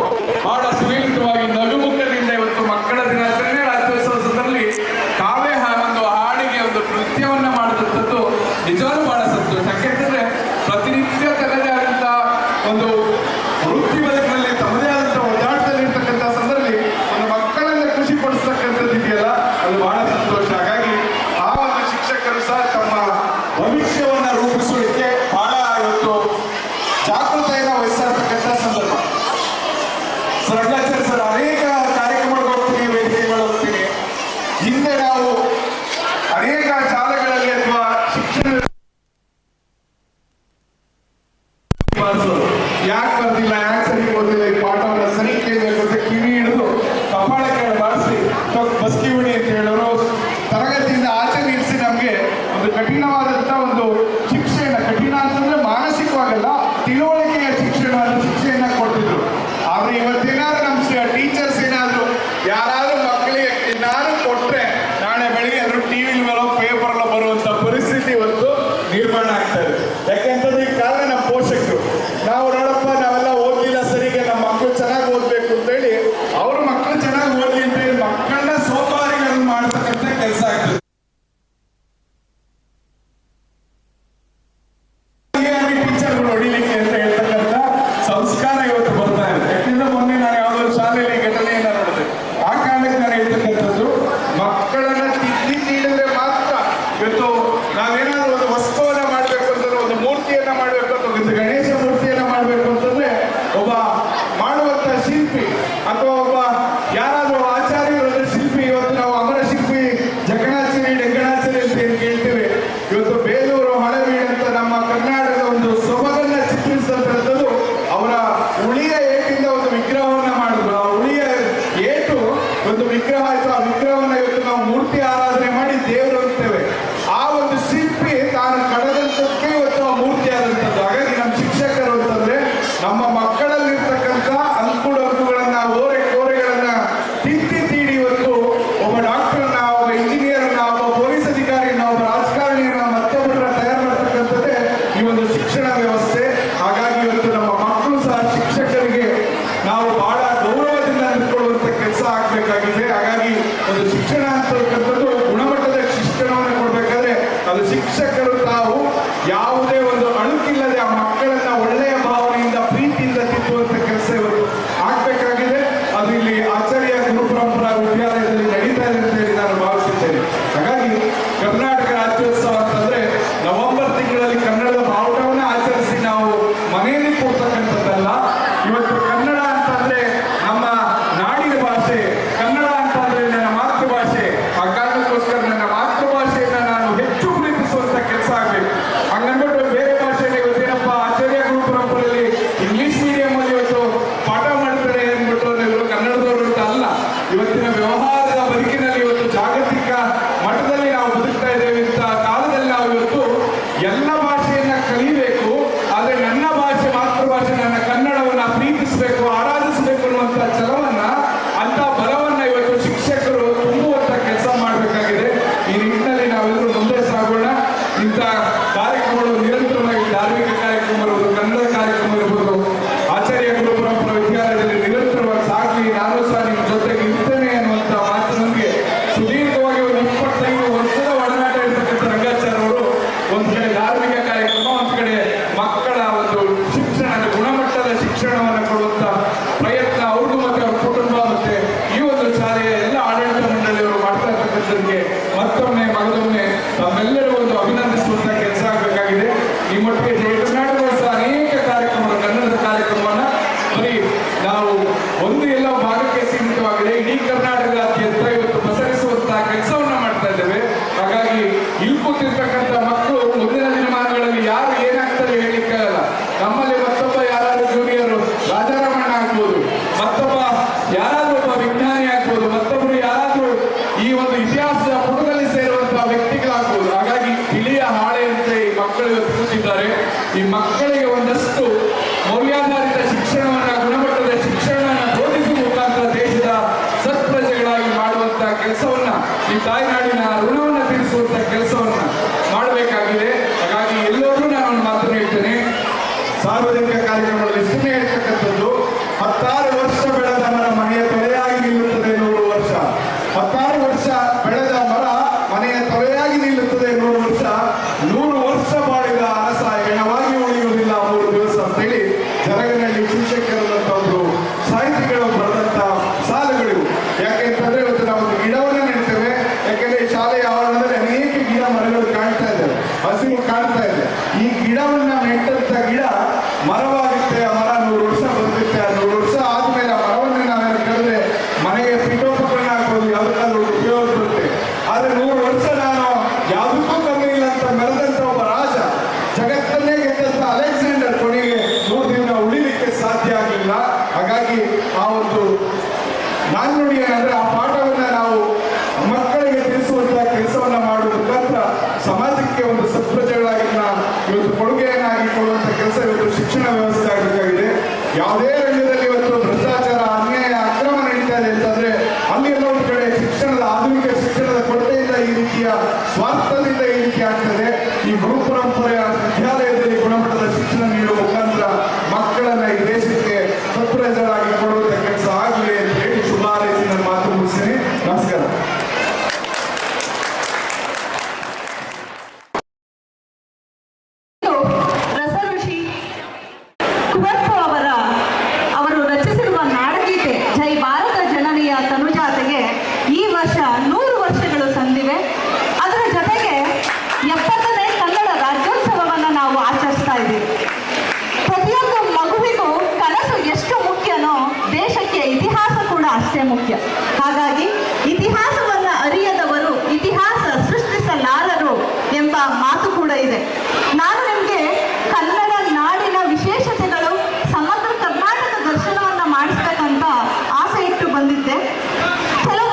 ಬಹಳ ಸುಲಲಿತವಾಗಿ ನಗುಮುಖದಿಂದ ಇವತ್ತು ಮಕ್ಕಳ ದಿನಾಚರಣೆ ರಾಜ್ಯೋತ್ಸವದಲ್ಲಿ ಕಾವ್ಯ ಒಂದು ಹಾಡಿಗೆ ಒಂದು ನೃತ್ಯವನ್ನ ಮಾಡುವಂಥದ್ದು ನಿಜವಾಗ್ಲೂ ಬಹಳ ಸಂತೋಷ. ಯಾಕೆಂತಂದ್ರೆ ಪ್ರತಿನಿತ್ಯ ತನ್ನದೇ ಆದಂತ ಒಂದು ವೃತ್ತಿ ಬದುಕಿನಲ್ಲಿ ತಮ್ಮದೇ ಆದಂತ ಒದ್ದಾಟದಲ್ಲಿ ಇರ್ತಕ್ಕಂಥ ಸಂದರ್ಭದಲ್ಲಿ ಒಂದು ಮಕ್ಕಳನ್ನ ಖುಷಿ ಪಡಿಸ್ತಕ್ಕಂಥದ್ದು ಇದೆಯಲ್ಲ, ಅದು ಬಹಳ ಸಂತೋಷ. ಹಾಗಾಗಿ ಆ ಒಂದು ಶಿಕ್ಷಕರು ಸಹ ತಮ್ಮ ಭವಿಷ್ಯವನ್ನ ರೂಪಿಸಲಿಕ್ಕೆ ಬಹಳ ಇವತ್ತು ಜಾಗೃತೆಯನ್ನು ವಹಿಸಿರ್ತಕ್ಕಂಥ ಸಂದರ್ಭ. ರಂಗಾಚಾರ್ಯ ಸರ್ ಅನೇಕ ಕಾರ್ಯಕ್ರಮಗಳು ಹೋಗ್ತೀನಿ, ವೇದಿಕೆಗಳು ಹೋಗ್ತೀನಿ. ಹಿಂದೆ ನಾವು ಅನೇಕ ಶಾಲೆಗಳಲ್ಲಿ ಅಥವಾ ಶಿಕ್ಷಣ ಯಾಕೆ ಬರ್ತಿಲ್ಲ, ಯಾಕೆ ಸರಿ ಓದಿಲ್ಲ, ಈ ಪಾಠವನ್ನ ಸರಿ ಕೇಳಬೇಕು ಅಂತ ಕಿವಿ ಹಿಡಿದು ಕಪಾಳಕ್ಕೆ ಬಾರಿಸಿ ಬಸ್ಕಿ ಬಿಡಿ ಅಂತ ಹೇಳೋರು ತರಗತಿಯಿಂದ ಆಚೆ ನಿಲ್ಲಿಸಿ ನಮಗೆ ಒಂದು ಕಠಿಣವಾದಂಥ ಒಂದು ಶಿಕ್ಷೆಯನ್ನ, ಕಠಿಣ ಅಂತಂದ್ರೆ ಮಾನಸಿಕವಾಗಲ್ಲ, ತಿಳುವಳಿಕೆಯ ಶಿಕ್ಷೆಯನ್ನ ಕೊಡ್ತಿದ್ರು. ಆದ್ರೆ ಇವತ್ತೇನಾದ್ರೂ ನಮ್ಮ ಟೀಚರ್ಸ್ ಏನಾದ್ರು ಯಾರಾದ್ರೂ ಮಕ್ಕಳಿಗೆ ಏನಾದ್ರು ಕೊಟ್ರೆ ನಾಳೆ ಬೆಳಿಗ್ಗೆ ಅದ್ರ ಟಿವಿಲಿ ಮೇಲೋ ಪೇಪರ್లో ಬರುವಂತ ಪರಿಸ್ಥಿತಿ ಇವತ್ತು ನಿರ್ಮಾಣ ಆಗ್ತಾ ಇದೆ. ಯಾಕೆಂತಂದ್ರೆ ಈ ಕಾರಣ ನಮ್ಮ ಪೋಷಕರು, ನಾವು ನೋಡಪ್ಪ ನಾವೆಲ್ಲ ಓದ್ಲಿಲ್ಲ ಸರಿಗೆ, ನಮ್ಮ ಮಕ್ಕಳು ಚೆನ್ನಾಗಿ ಓದ್ಬೇಕು ಅಂತ ಹೇಳಿ ಅವ್ರ ಮಕ್ಕಳು ಚೆನ್ನಾಗಿ ಓದ್ಲಿ ಅಂತ ಹೇಳಿ ಮಕ್ಕಳನ್ನ ಸೋಪಾರಿಗಳನ್ನು ಮಾಡ್ತಕ್ಕಂಥ ಕೆಲಸ ಆಗ್ತದೆ. ಒಂದು ವಿಗ್ರಹ ಆಯಿತು, ಆ ವಿಗ್ರಹವನ್ನು ಇವತ್ತು ನಾವು ಮೂರ್ತಿ ಆರಾಧನೆ ಮಾಡಿ ದೇವರು ಅಂತೇವೆ. ಆ ಒಂದು ಶಿಲ್ಪಿ ತಾನು ಕಳೆದಂಥದ್ದಕ್ಕೆ ಇವತ್ತು ಆ ಮೂರ್ತಿ ಆದಂಥದ್ದು. ಹಾಗಾಗಿ ನಮ್ಮ ಶಿಕ್ಷಕರು ಅಂತಂದ್ರೆ ನಮ್ಮ ಮಕ್ಕಳಲ್ಲಿರ್ತಕ್ಕಂಥ ಅಂಕುಡೊಂಕುಗಳನ್ನ, ಓರೆ ಕೋರೆಗಳನ್ನ ತಿದ್ದಿ ತೀಡಿ ಇವತ್ತು ಒಬ್ಬ ಡಾಕ್ಟರ್ನ, ಒಬ್ಬ ಇಂಜಿನಿಯರ್ನ, ಒಬ್ಬ ಪೊಲೀಸ್ ಅಧಿಕಾರಿನ, ಒಬ್ಬ ರಾಜಕಾರಣಿಯನ್ನ, ಮತ್ತೊಬ್ಬರನ್ನ ತಯಾರು ಮಾಡ್ತಕ್ಕಂಥದ್ದೇ ಈ ಒಂದು ಶಿಕ್ಷಣ ವ್ಯವಸ್ಥೆ. ಹಾಗಾಗಿ ಇವತ್ತು ನಮ್ಮ ಮಕ್ಕಳು ಸಹ ಶಿಕ್ಷಕರಿಗೆ ನಾವು ಬಹಳ ಗೌರವದಿಂದ ನಿಂತ್ಕೊಳ್ಳುವಂಥ ಕೆಲಸ ಆಗಬೇಕಾಗಿದೆ. ಹಾಗಾಗಿ ಒಂದು ಶಿಕ್ಷಣ ಅಂತಕ್ಕಂಥದ್ದು ಗುಣಮಟ್ಟದ ಶಿಕ್ಷಣವನ್ನು ಕೊಡಬೇಕಾದ್ರೆ ಅದು ಶಿಕ್ಷಕರು ತಾವು ಯಾವುದೇ ಒಂದು ಅಳುಕಿಲ್ಲದೆ ಆ ಮಕ್ಕಳನ್ನ ಒಳ್ಳೆಯ ಭಾವನೆಯಿಂದ, ಪ್ರೀತಿಯಿಂದ ತಿದ್ದುವಂಥ ಕೆಲಸ ಇವತ್ತು ಆಗಬೇಕಾಗಿದೆ. ಅದು ಇಲ್ಲಿ ಆಚಾರ್ಯ ಗುರುಪರಂಪರಾ ವಿದ್ಯಾಲಯದಲ್ಲಿ ನಡೀತಾ ಇದೆ ಅಂತ ಹೇಳಿ ನಾನು ಭಾವಿಸುತ್ತೇನೆ. ಹಾಗಾಗಿ ಕರ್ನಾಟಕ ರಾಜ್ಯೋತ್ಸವ ಅಂತಂದ್ರೆ ನವೆಂಬರ್ ತಿಂಗಳಲ್ಲಿ ಕನ್ನಡದ ಬಾವುಟವನ್ನು ಆಚರಿಸಿ ನಾವು ಮನೆಯಲ್ಲಿ ಕೂರ್ತಕ್ಕಂಥದ್ದಲ್ಲ. ಇವತ್ತು ಕನ್ನಡ ಅಂತಂದ್ರೆ ನಮ್ಮ ನಾಡಿನ ಭಾಷೆ, ಕನ್ನಡ ಅಂತಂದ್ರೆ ನನ್ನ ಮಾತೃಭಾಷೆ. ಆ ಕಾರಣಕ್ಕೋಸ್ಕರ ನನ್ನ ಮಾತೃಭಾಷೆಯನ್ನ ನಾನು ಹೆಚ್ಚು ಪ್ರೀತಿಸುವಂತ ಕೆಲಸ ಆಗಬೇಕು. ಹಂಗನ್ಬಿಟ್ಟು ಬೇರೆ ಭಾಷೆಯಲ್ಲಿ ಇವತ್ತೇನಪ್ಪ ಆಚಾರ್ಯ ಗುರುಪರಂಪರೆಯಲ್ಲಿ ಇಂಗ್ಲಿಷ್ ಮೀಡಿಯಂ ಅಲ್ಲಿ ಇವತ್ತು ಪಾಠ ಮಾಡ್ತಾರೆ ಅಂದ್ಬಿಟ್ಟು ಇವರು ಕನ್ನಡದವರು ಅಂತ ಅಲ್ಲ. ಇವತ್ತಿನ ವ್ಯವಹಾರದ ಬದುಕಿನಲ್ಲಿ ಇವತ್ತು ಜಾಗತಿಕ ಮಟ್ಟದಲ್ಲಿ ನಾವು ಬದುಕ್ತಾ ಇದ್ದೇವೆ. ಇಂಥ ಕಾಲದಲ್ಲಿ ನಾವು ಇವತ್ತು ಎಲ್ಲ ಭಾಷೆಯನ್ನ ಕಲಿಬೇಕು, ಆದ್ರೆ ನನ್ನ ಭಾಷೆ, ಮಾತೃಭಾಷೆ, ನನ್ನ ಕನ್ನಡವನ್ನ ಪ್ರೀತಿಸಬೇಕು, ಆರಾಧಿಸಬೇಕು ಅನ್ನುವಂಥ ಛಲವನ್ನ, ಅಂತ ಬಲವನ್ನ ಇವತ್ತು ಶಿಕ್ಷಕರು ತುಂಬುವಂತ ಕೆಲಸ ಮಾಡಬೇಕಾಗಿದೆ. ಈ ನಿಟ್ಟಿನಲ್ಲಿ ನಾವೆಲ್ಲರೂ ಮುಂದೆ ಸಾಗೋಣ. ಇಂಥ ಕಾರ್ಯಕ್ರಮಗಳು ನಿರಂತರವಾಗಿ, ಧಾರ್ಮಿಕ ಕಾರ್ಯಕ್ರಮ ಇರ್ಬೋದು, ಕನ್ನಡ ಕಾರ್ಯಕ್ರಮ ಇರ್ಬೋದು, ಆಚಾರ್ಯ ಗುರುಪರಂಪರಾ ವಿದ್ಯಾಲಯದಲ್ಲಿ ನಿರಂತರವಾಗಿ ಸಾಗಲಿ. ನಾನು ಸಹ ನಿಮ್ಮ ಜೊತೆಗೆ ಇರ್ತೇನೆ ಅನ್ನುವಂಥ ಮಾತು ನಮಗೆ ಸುದೀರ್ಘವಾಗಿ ಒಂದು 25 ವರ್ಷದ ಒಡನಾಟ ಇರ್ತಕ್ಕಂಥ ರಂಗಾಚಾರ್ಯ ಅವರು ಒಂದು ಕಡೆ ಧಾರ್ಮಿಕ ಕಾರ್ಯಕ್ರಮ, ಒಂದು ಕಡೆ ಮಕ್ಕಳ ಒಂದು ಶಿಕ್ಷಣದ ಗುಣಮಟ್ಟದ ಶಿಕ್ಷಣವನ್ನು ಕೊಡುವಂತ ಪ್ರಯತ್ನ ಅವ್ರಿಗೂ ಮತ್ತೆ ಅವ್ರ ಕುಟುಂಬ ಮತ್ತೆ ಈ ಒಂದು ಶಾಲೆಯ ಎಲ್ಲ ಆಡಳಿತ ಮಂಡಳಿಯವರು ಮಾಡ್ತಾ ಇರ್ತಕ್ಕಂಥದ್ದಕ್ಕೆ ಮತ್ತೊಮ್ಮೆ ಮಗದೊಮ್ಮೆ ತಮ್ಮೆಲ್ಲರೂ ಒಂದು ಅಭಿನಂದಿಸುವಂತ ಕೆಲಸ ಆಗಬೇಕಾಗಿದೆ. ಈ ಮಟ್ಟಿಗೆ ಜಯ ಕರ್ನಾಟಕದ ಸಹ ಅನೇಕ ಕಾರ್ಯಕ್ರಮಗಳು, ಕನ್ನಡದ ಕಾರ್ಯಕ್ರಮವನ್ನ ಬರೀ ನಾವು ಒಂದು ಎಲ್ಲ ಭಾಗಕ್ಕೆ ಸೀಮಿತವಾಗಿದೆ, ಇಡೀ ಕರ್ನಾಟಕದಾದ್ಯಂತ ಇವತ್ತು ಪಸರಿಸುವಂತಹ ಕೆಲಸವನ್ನ ಮಾಡ್ತಾ ಇದ್ದೇವೆ. ಹಾಗಾಗಿ ಇಲ್ಲಿ ಕೂತಿರ್ತಕ್ಕಂಥ ಮಕ್ಕಳು ಮುಂದಿನ ದಿನಮಾನಗಳಲ್ಲಿ ಯಾರು ಏನಾಗ್ತಾರೆ ಹೇಳಲಿಕ್ಕಾಗಲ್ಲ. ನಮ್ಮಲ್ಲಿ ಮತ್ತೊಬ್ಬ ಯಾರಾದ್ರೂ ಜೂನಿಯರ್ ರಾಜಾರಾಮಣ್ಣ ಆಗ್ಬೋದು, ಮತ್ತೊಬ್ಬ ಯಾರಾದ್ರೂ ಒಬ್ಬ ವಿಜ್ಞಾನಿ ಆಗ್ಬೋದು, ಮತ್ತೊಬ್ಬರು ಯಾರಾದ್ರೂ ಈ ಒಂದು ಇತಿಹಾಸದ ಪುಟದಲ್ಲಿ ಸೇರುವಂತಹ ವ್ಯಕ್ತಿಗಳಾಗ್ಬೋದು. ಹಾಗಾಗಿ ತಿಳಿಯ ಹಾಳೆಯಂತೆ ಈ ಮಕ್ಕಳು ಇವತ್ತು ಕೂತಿದ್ದಾರೆ. ಈ ಮಕ್ಕಳಿಗೆ ಒಂದಷ್ಟು ಮೌಲ್ಯಾಧಾರಿತ ಶಿಕ್ಷಣವನ್ನ, ಗುಣಮಟ್ಟದ ಶಿಕ್ಷಣವನ್ನ ಬೋಧಿಸುವ ಮುಖಾಂತರ ದೇಶದ ಸತ್ಪ್ರಜೆಗಳಾಗಿ ಮಾಡುವಂತಹ ಕೆಲಸವನ್ನ, ಈ ತಾಯ್ನಾಡಿನ ಋಣವನ್ನ ತೀರಿಸುವಂತ ಕೆಲಸವನ್ನ ಮಾಡಬೇಕಾಗಿದೆ. ಹಾಗಾಗಿ ಎಲ್ಲರೂ ನಾನು ಒಂದು ಮಾತನ್ನು ಹೇಳ್ತೇನೆ, ಸಾರ್ವಜನಿಕ ಕಾರ್ಯಕ್ರಮಗಳಲ್ಲಿ ಸುಮ್ಮನೆ ಹೇಳ್ತಕ್ಕಂಥದ್ದು, 16 ವರ್ಷ ಬೆಳೆದ ಮರ ಮನೆಯ ತೊಲೆಯಾಗಿ ನಿಲ್ಲುತ್ತದೆ 100 ವರ್ಷ. 16 ವರ್ಷ ಬೆಳೆದ ಮರ ಮನೆಯ ತೊಲೆಯಾಗಿ ನಿಲ್ಲುತ್ತದೆ 100 ವರ್ಷ. 100 ವರ್ಷ ಬಾಳಿದ ಅರಸ ಹೆಣವಾಗಿ ಉಳಿಯುವುದಿಲ್ಲ 3 ದಿವಸ ಅಂತೇಳಿ ಜರಗನಹಳ್ಳಿ ಶಿಕ್ಷಕರಂತ ಒಬ್ರು ಸಾಹಿತಿಗಳು ಬರೆದಂತ ಸಾಲುಗಳಿವು. ಯಾಕೆಂತಂದ್ರೆ ಇವತ್ತು ನಾವು ಒಂದು ಗಿಡವನ್ನ ನೆಡ್ತೇವೆ. ಯಾಕೆಂದ್ರೆ ಈ ಶಾಲೆಯ ಆವರಣದಲ್ಲಿ ಅನೇಕ ಗಿಡ ಮರಗಳು ಕಾಣ್ತಾ ಇದ್ದಾವೆ, ಹಸಿರು ಕಾಣ್ತಾ ಇದೆ. ಈ ಗಿಡವನ್ನ ನೆಟ್ಟಂತ ಗಿಡ ಮರವಾಗುತ್ತೆ. ಆ ಮರ 100 ವರ್ಷ ಬದುಕುತ್ತೆ. ಆ 100 ವರ್ಷ ಆದ್ಮೇಲೆ ಆ ಮರವನ್ನ ನಾವೇನು ಕರೆದ್ರೆ ಮನೆಗೆ ಪೀಠೋಪಕರಣ ಆಗ್ಬೋದು, ಯಾವುದಕ್ಕಾದ್ರೂ ಉಪಯೋಗ ಬರುತ್ತೆ. ಆದ್ರೆ 100 ವರ್ಷ ನಾನು ಯಾವುದಕ್ಕೂ ಕಮ್ಮಿ ಇಲ್ಲ ಅಂತ ಮೆರೆದಂತ ಒಬ್ಬ ರಾಜ, ಜಗತ್ತನ್ನೇ ಗೆದ್ದಂತ ಅಲೆಕ್ಸಾಂಡರ್ ಕೊನೆಗೆ 100 ದಿನ ಉಳಿಲಿಕ್ಕೆ ಸಾಧ್ಯ ಆಗಲಿಲ್ಲ. ಹಾಗಾಗಿ ಆ ಒಂದು ನಾಣ್ಣುಡಿ ಏನಂದ್ರೆ ಆ ಪಾಠವನ್ನ ನಾವು ಮಕ್ಕಳಿಗೆ ತಿಳಿಸುವಂತಹ ಕೆಲಸವನ್ನ ಮಾಡುವ ಮುಖಾಂತರ ಸಮಾಜಕ್ಕೆ ಒಂದು ಸತ್ಪ್ರಜೆಗಳಾಗಿ ಇವತ್ತು ಕೊಡುಗೆಯನ್ನಾಗಿ ಕೊಡುವಂತ ಕೆಲಸ ಇವತ್ತು ಶಿಕ್ಷಣ ವ್ಯವಸ್ಥೆ ಆಗಬೇಕಾಗಿದೆ. ಯಾವುದೇ ರಂಗದಲ್ಲಿ ಇವತ್ತು ಭ್ರಷ್ಟಾಚಾರ, ಅನ್ಯಾಯ, ಅಕ್ರಮ ನಡೀತಾ ಇದೆ ಅಂತಂದ್ರೆ ಅಲ್ಲಿ ಎಲ್ಲ ಒಂದು ಕಡೆ ಶಿಕ್ಷಣದ, ಆಧುನಿಕ ಶಿಕ್ಷಣದ ಕೊರತೆಯಿಂದ ಈ ರೀತಿಯ ಸ್ವಾರ್ಥದಿಂದ ಈ ರೀತಿ ಆಗ್ತದೆ. ಈ ಗುರುಪರಂಪರೆಯ ವಿದ್ಯಾಲಯದಲ್ಲಿ ಗುಣಮಟ್ಟದ ಶಿಕ್ಷಣ ನೀಡುವ ಮುಖಾಂತರ ಮಕ್ಕಳನ್ನ ಈ ದೇಶಕ್ಕೆ ಸತ್ಪ್ರಜೆಗಳಾಗಿ ಕೊಡುವಂತ ಕೆಲಸ ಆಗಲಿ ಅಂತ ಹೇಳಿ ಶುಭ ಹಾರೈಸಿ ನನ್ನ ಮಾತು ಮುಗಿಸ್ತೀನಿ. ನಮಸ್ಕಾರ. ರಸಋಷಿ ಕುವೆಂಪು ಅವರು ರಚಿಸಿರುವ ನಾಡಗೀತೆ ಜೈ ಭಾರತ ಜನನಿಯ ತನುಜಾತೆಗೆ ಈ ವರ್ಷ 100 ವರ್ಷಗಳು ಸಂದಿವೆ. ಅದರ ಜೊತೆಗೆ 70ನೇ ಕನ್ನಡ ರಾಜ್ಯೋತ್ಸವವನ್ನು ನಾವು ಆಚರಿಸ್ತಾ ಇದ್ದೀವಿ. ಪ್ರತಿಯೊಂದು ಮಗುವಿಗೂ ಕನಸು ಎಷ್ಟು ಮುಖ್ಯನೋ ದೇಶಕ್ಕೆ ಇತಿಹಾಸ ಕೂಡ ಅಷ್ಟೇ ಮುಖ್ಯ. ಹಾಗಾಗಿ ಇತಿಹಾಸವನ್ನು ಅರಿಯದವರು ಇತಿಹಾಸ ಸೃಷ್ಟಿಸಲಾರರು ಎಂಬ ಮಾತು ಕೂಡ ಇದೆ. ನಾನು ನಿಮಗೆ ಕನ್ನಡ ನಾಡಿನ ವಿಶೇಷತೆಗಳು, ಸಮಗ್ರ ಕರ್ನಾಟಕ ದರ್ಶನವನ್ನು ಮಾಡಿಸ್ಬೇಕಂತ ಆಸೆ ಇಟ್ಟು ಬಂದಿದ್ದೆ. ಕೆಲವು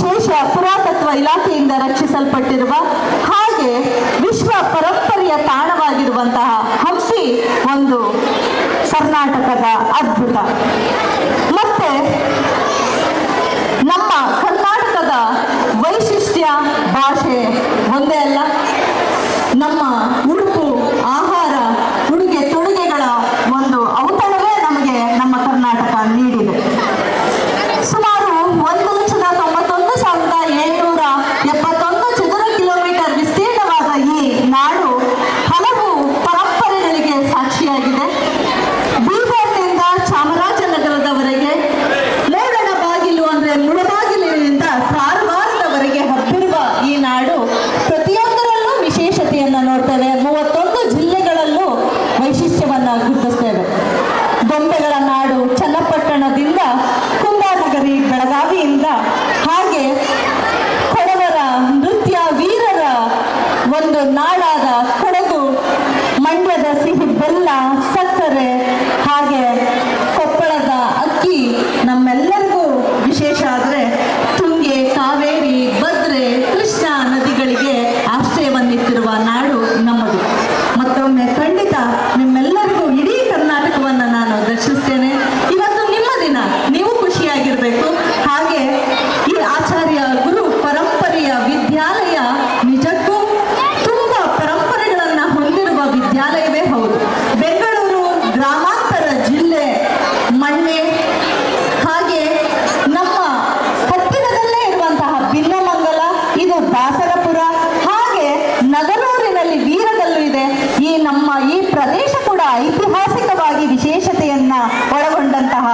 ವಿಶೇಷ ಪುರಾತತ್ವ ಇಲಾಖೆಯಿಂದ ರಕ್ಷಿಸಲ್ಪಟ್ಟಿರುವ ಹಾಗೆ ವಿಶ್ವ ಪರಂಪರೆಯ ತಾಣವಾಗಿರುವಂತಹ ಹಂಪಿ ಒಂದು ಕರ್ನಾಟಕದ ಅದ್ಭುತ. ಮತ್ತೆ ನಮ್ಮ ಕರ್ನಾಟಕದ ವೈಶಿಷ್ಟ್ಯ ಭಾಷೆ ಒಂದೇ ಅಲ್ಲ, ನಮ್ಮ ಉಡುಪು, ಆಹಾರ, ಉಡುಗೆ ತೊಡುಗೆಗಳ ಒಂದು ಔತಣವೇ ನಮಗೆ ನಮ್ಮ ಕರ್ನಾಟಕ ನೀಡಿದೆ. ಸುಮಾರು 1,91,771 ಚದುರ ಕಿಲೋಮೀಟರ್ ವಿಸ್ತೀರ್ಣವಾದ ಈ ನಾಡು ಹಲವು ಪರಂಪರೆಗಳಿಗೆ ಸಾಕ್ಷಿಯಾಗಿದೆ. ಬೀದರ್ನಿಂದ ಚಾಮರಾಜನಗರದವರೆಗೆ, ಮೂಡಣ ಬಾಗಿಲು ಅಂದ್ರೆ ಮುಳಬಾಗಿಲಿನಿಂದ ಕಾರವಾರದವರೆಗೆ ಹಬ್ಬಿರುವ ಈ ನಾಡು ಪ್ರತಿಯೊಂದರಲ್ಲೂ ವಿಶೇಷತೆಯನ್ನು ನೋಡ್ತೇವೆ. 31 ಜಿಲ್ಲೆಗಳಲ್ಲೂ ವೈಶಿಷ್ಟ್ಯವನ್ನು ಗುರುತಿಸ್ತೇವೆ. ಗೊಂಬೆಗಳ ನಾಡು ಚನ್ನಪಟ್ಟಣದಿಂದ, ಕುಂದಾನಗರಿ ಬೆಳಗಾವಿಯಿಂದ, ಹಾಗೆ ಕೊಡವರ ನೃತ್ಯ ವೀರರ ಒಂದು ನಾಡಾದ ಕೊಡಗು, ಮಂಡ್ಯದ ಸಿಹಿ ಬೆಲ್ಲ, ಸಕ್ಕರೆ, ಹಾಗೆ ಕೊಪ್ಪಳದ ಅಕ್ಕಿ ನಮ್ಮೆಲ್ಲರಿಗೂ ವಿಶೇಷ. ಆದರೆ ತುಂಗೆ, ಕಾವೇರಿ, ಭದ್ರೆ, ಕೃಷ್ಣ ನದಿಗಳಿಗೆ ಆಶ್ರಯವನ್ನಿತ್ತಿರುವ ನಾಡು ನಮ್ಮದು. ಮತ್ತೊಮ್ಮೆ ಖಂಡಿತ ನಿಮ್ಮೆಲ್ಲರಿಗೂ ಇಡೀ ಕರ್ನಾಟಕವನ್ನು ನಾನು ದರ್ಶಿಸ್ತೇನೆ. ಇವತ್ತು ನಿಮ್ಮ ದಿನ, ನೀವು ಖುಷಿಯಾಗಿರಬೇಕು. ಹಾಗೆ ಈ ಆಚಾರ್ಯ ಗುರು ಪರಂಪರೆಯ ವಿದ್ಯಾಲಯ ನಿಜಕ್ಕೂ ತುಂಬ ಪರಂಪರೆಗಳನ್ನು ಹೊಂದಿರುವ ವಿದ್ಯಾಲಯವೇ ಹೌದು. ಬೆಂಗಳೂರು ಗ್ರಾಮಾಂತರ ಜಿಲ್ಲೆ ಮಣ್ಣೆ, ಹಾಗೆ ನಮ್ಮ ಹತ್ತಿರದಲ್ಲೇ ಇರುವಂತಹ ಭಿನ್ನಮಂಗಲ, ಇದು ದಾಸರಪುರ, ಹಾಗೆ ನಗರೂರಿನಲ್ಲಿ ವೀರಗಲ್ಲು ಇದೆ. ಈ ಪ್ರದೇಶ ಕೂಡ ಐತಿಹಾಸಿಕವಾಗಿ ವಿಶೇಷತೆಯನ್ನ ಒಳಗೊಂಡಂತಹ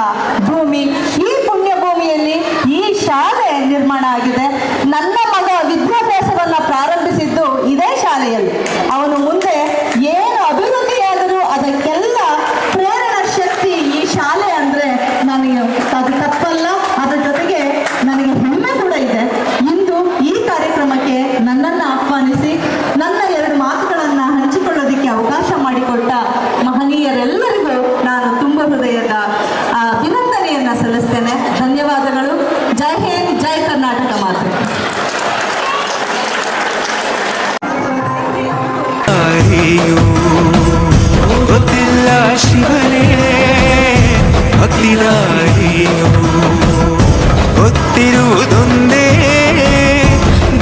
ಭೂಮಿ. ಈ ಪುಣ್ಯ ಭೂಮಿಯಲ್ಲಿ ಈ ಶಾಲೆ ನಿರ್ಮಾಣ ಆಗಿದೆ. ನನ್ನ ಮಗ ವಿದ್ಯಾಭ್ಯಾಸವನ್ನ ಪ್ರಾರಂಭಿಸಿದ್ದು ಇದೇ ಶಾಲೆಯಲ್ಲಿ. ಅವನು ಮುಂದೆ ಏನು ಅಭಿವೃದ್ಧಿಯಾದರೂ ಅದಕ್ಕೆಲ್ಲ ಪ್ರೇರಣಾ ಶಕ್ತಿ ಈ ಶಾಲೆ ಅಂದ್ರೆ ನನಗೆ ಅದು ತಪ್ಪಲ್ಲ. ಅದರ ಜೊತೆಗೆ ನನಗೆ ಹೆಮ್ಮೆ ಕೂಡ ಇದೆ. ಇಂದು ಈ ಕಾರ್ಯಕ್ರಮಕ್ಕೆ ನನ್ನನ್ನು ಆಹ್ವಾನಿಸಿ ನನ್ನ 2 ಮಾತುಗಳನ್ನು ಹಂಚಿಕೊಳ್ಳೋದಕ್ಕೆ ಅವಕಾಶ ಮಾಡಿಕೊಟ್ಟ ಮಹನೀಯರೆಲ್ಲರಿಗೂ ನಾನು ತುಂಬ ಹೃದಯದ ಅಭಿನಂದನೆಯನ್ನ ಸಲ್ಲಿಸ್ತೇನೆ. ಧನ್ಯವಾದಗಳು. ಜೈ ಹಿಂದ್, ಜೈ ಕರ್ನಾಟಕ ಮಾತೆ. ಗೊತ್ತಿಲ್ಲ ಶಿವನೇ ಭಕ್ತಿದಾರಿಯೋ, ಗೊತ್ತಿರುವುದೊಂದೇ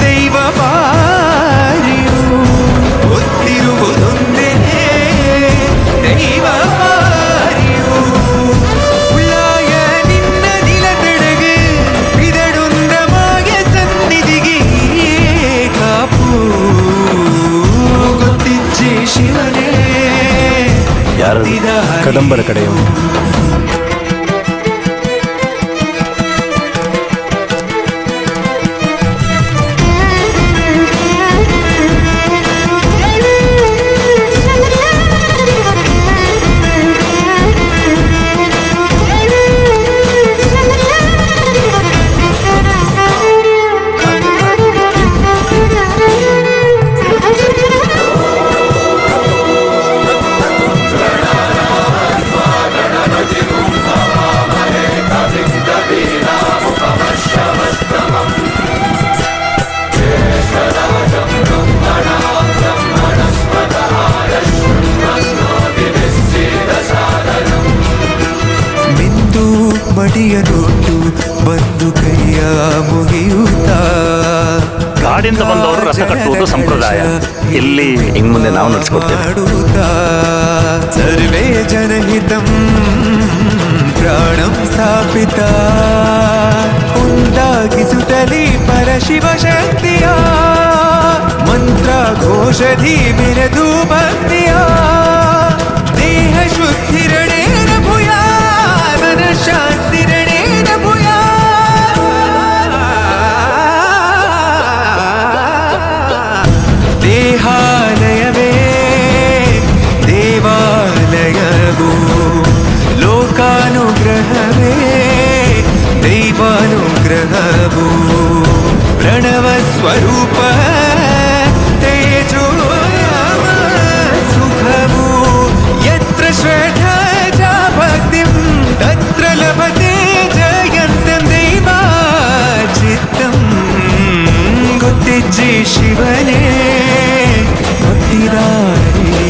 ದೈವ ಪಾರಿಯೋ, ಗೊತ್ತಿರುವುದೊಂದೇ ದೈವ ಪಾರಿಯೋ. ಉಳ್ಳಾಯ ನಿನ್ನ ನಿಲತಡೆಗೆ ಇದಡೊಂದ ಮಾಗೆ ಸನ್ನಿಧಿಗೆ ಕಾಪು, ಗೊತ್ತಿಜ್ಜೆ ಶಿವನೇ ಕದಂಬರ ಕಡೆಯು ಮಡಿಯನೊಟ್ಟು ಬಂದು ಕೈಯ ಮುಗಿಯುತ್ತ ಕಾಡಿಂದ ಬಂದವರು ರಥ ಕಟ್ಟುವುದು ಸಂಪ್ರದಾಯ. ಇಲ್ಲಿ ಇನ್ನು ಮುಂದೆ ನಾವು ನಡೆಸ್ಕೊಡ್ತೇವೆ. ಸರ್ವೇ ಜನಹಿತಂ ಪ್ರಾಣಂ ಸ್ಥಾಪಿತ, ಉಂಟಾಗಿಸುತ್ತಲೇ ಪರಶಿವ ಶಕ್ತಿಯ ಮಂತ್ರ ಘೋಷಧಿ ಮಿರದು ಭಕ್ತಿಯ, ದೇಹ ಶುದ್ಧಿರಣೇನ ಭೂಯಾ ಮನ ಶಾಂತಿರಣೇನ ಭೂಯಾ. ದೇಹಾಲಯವೇ ದೇವಾಲಯವು, ಲೋಕಾನುಗ್ರಹವೇ ದೈವಾನುಗ್ರಹವು, ಪ್ರಣವ ಸ್ವರೂಪ ತೇಜೋ ಸುಖವು, ಯತ್ರ ಶ್ರದ್ಧಾ ಚ ಭಕ್ತಿಂ ತತ್ರ ಲಭತೆ ಜಯಂತಂ ದೈವಾಚಿತ್ತಂ. ಹೆಜ್ಜೆ ಶಿವನೇ ಭಕ್ತಿದಾರೆಯು.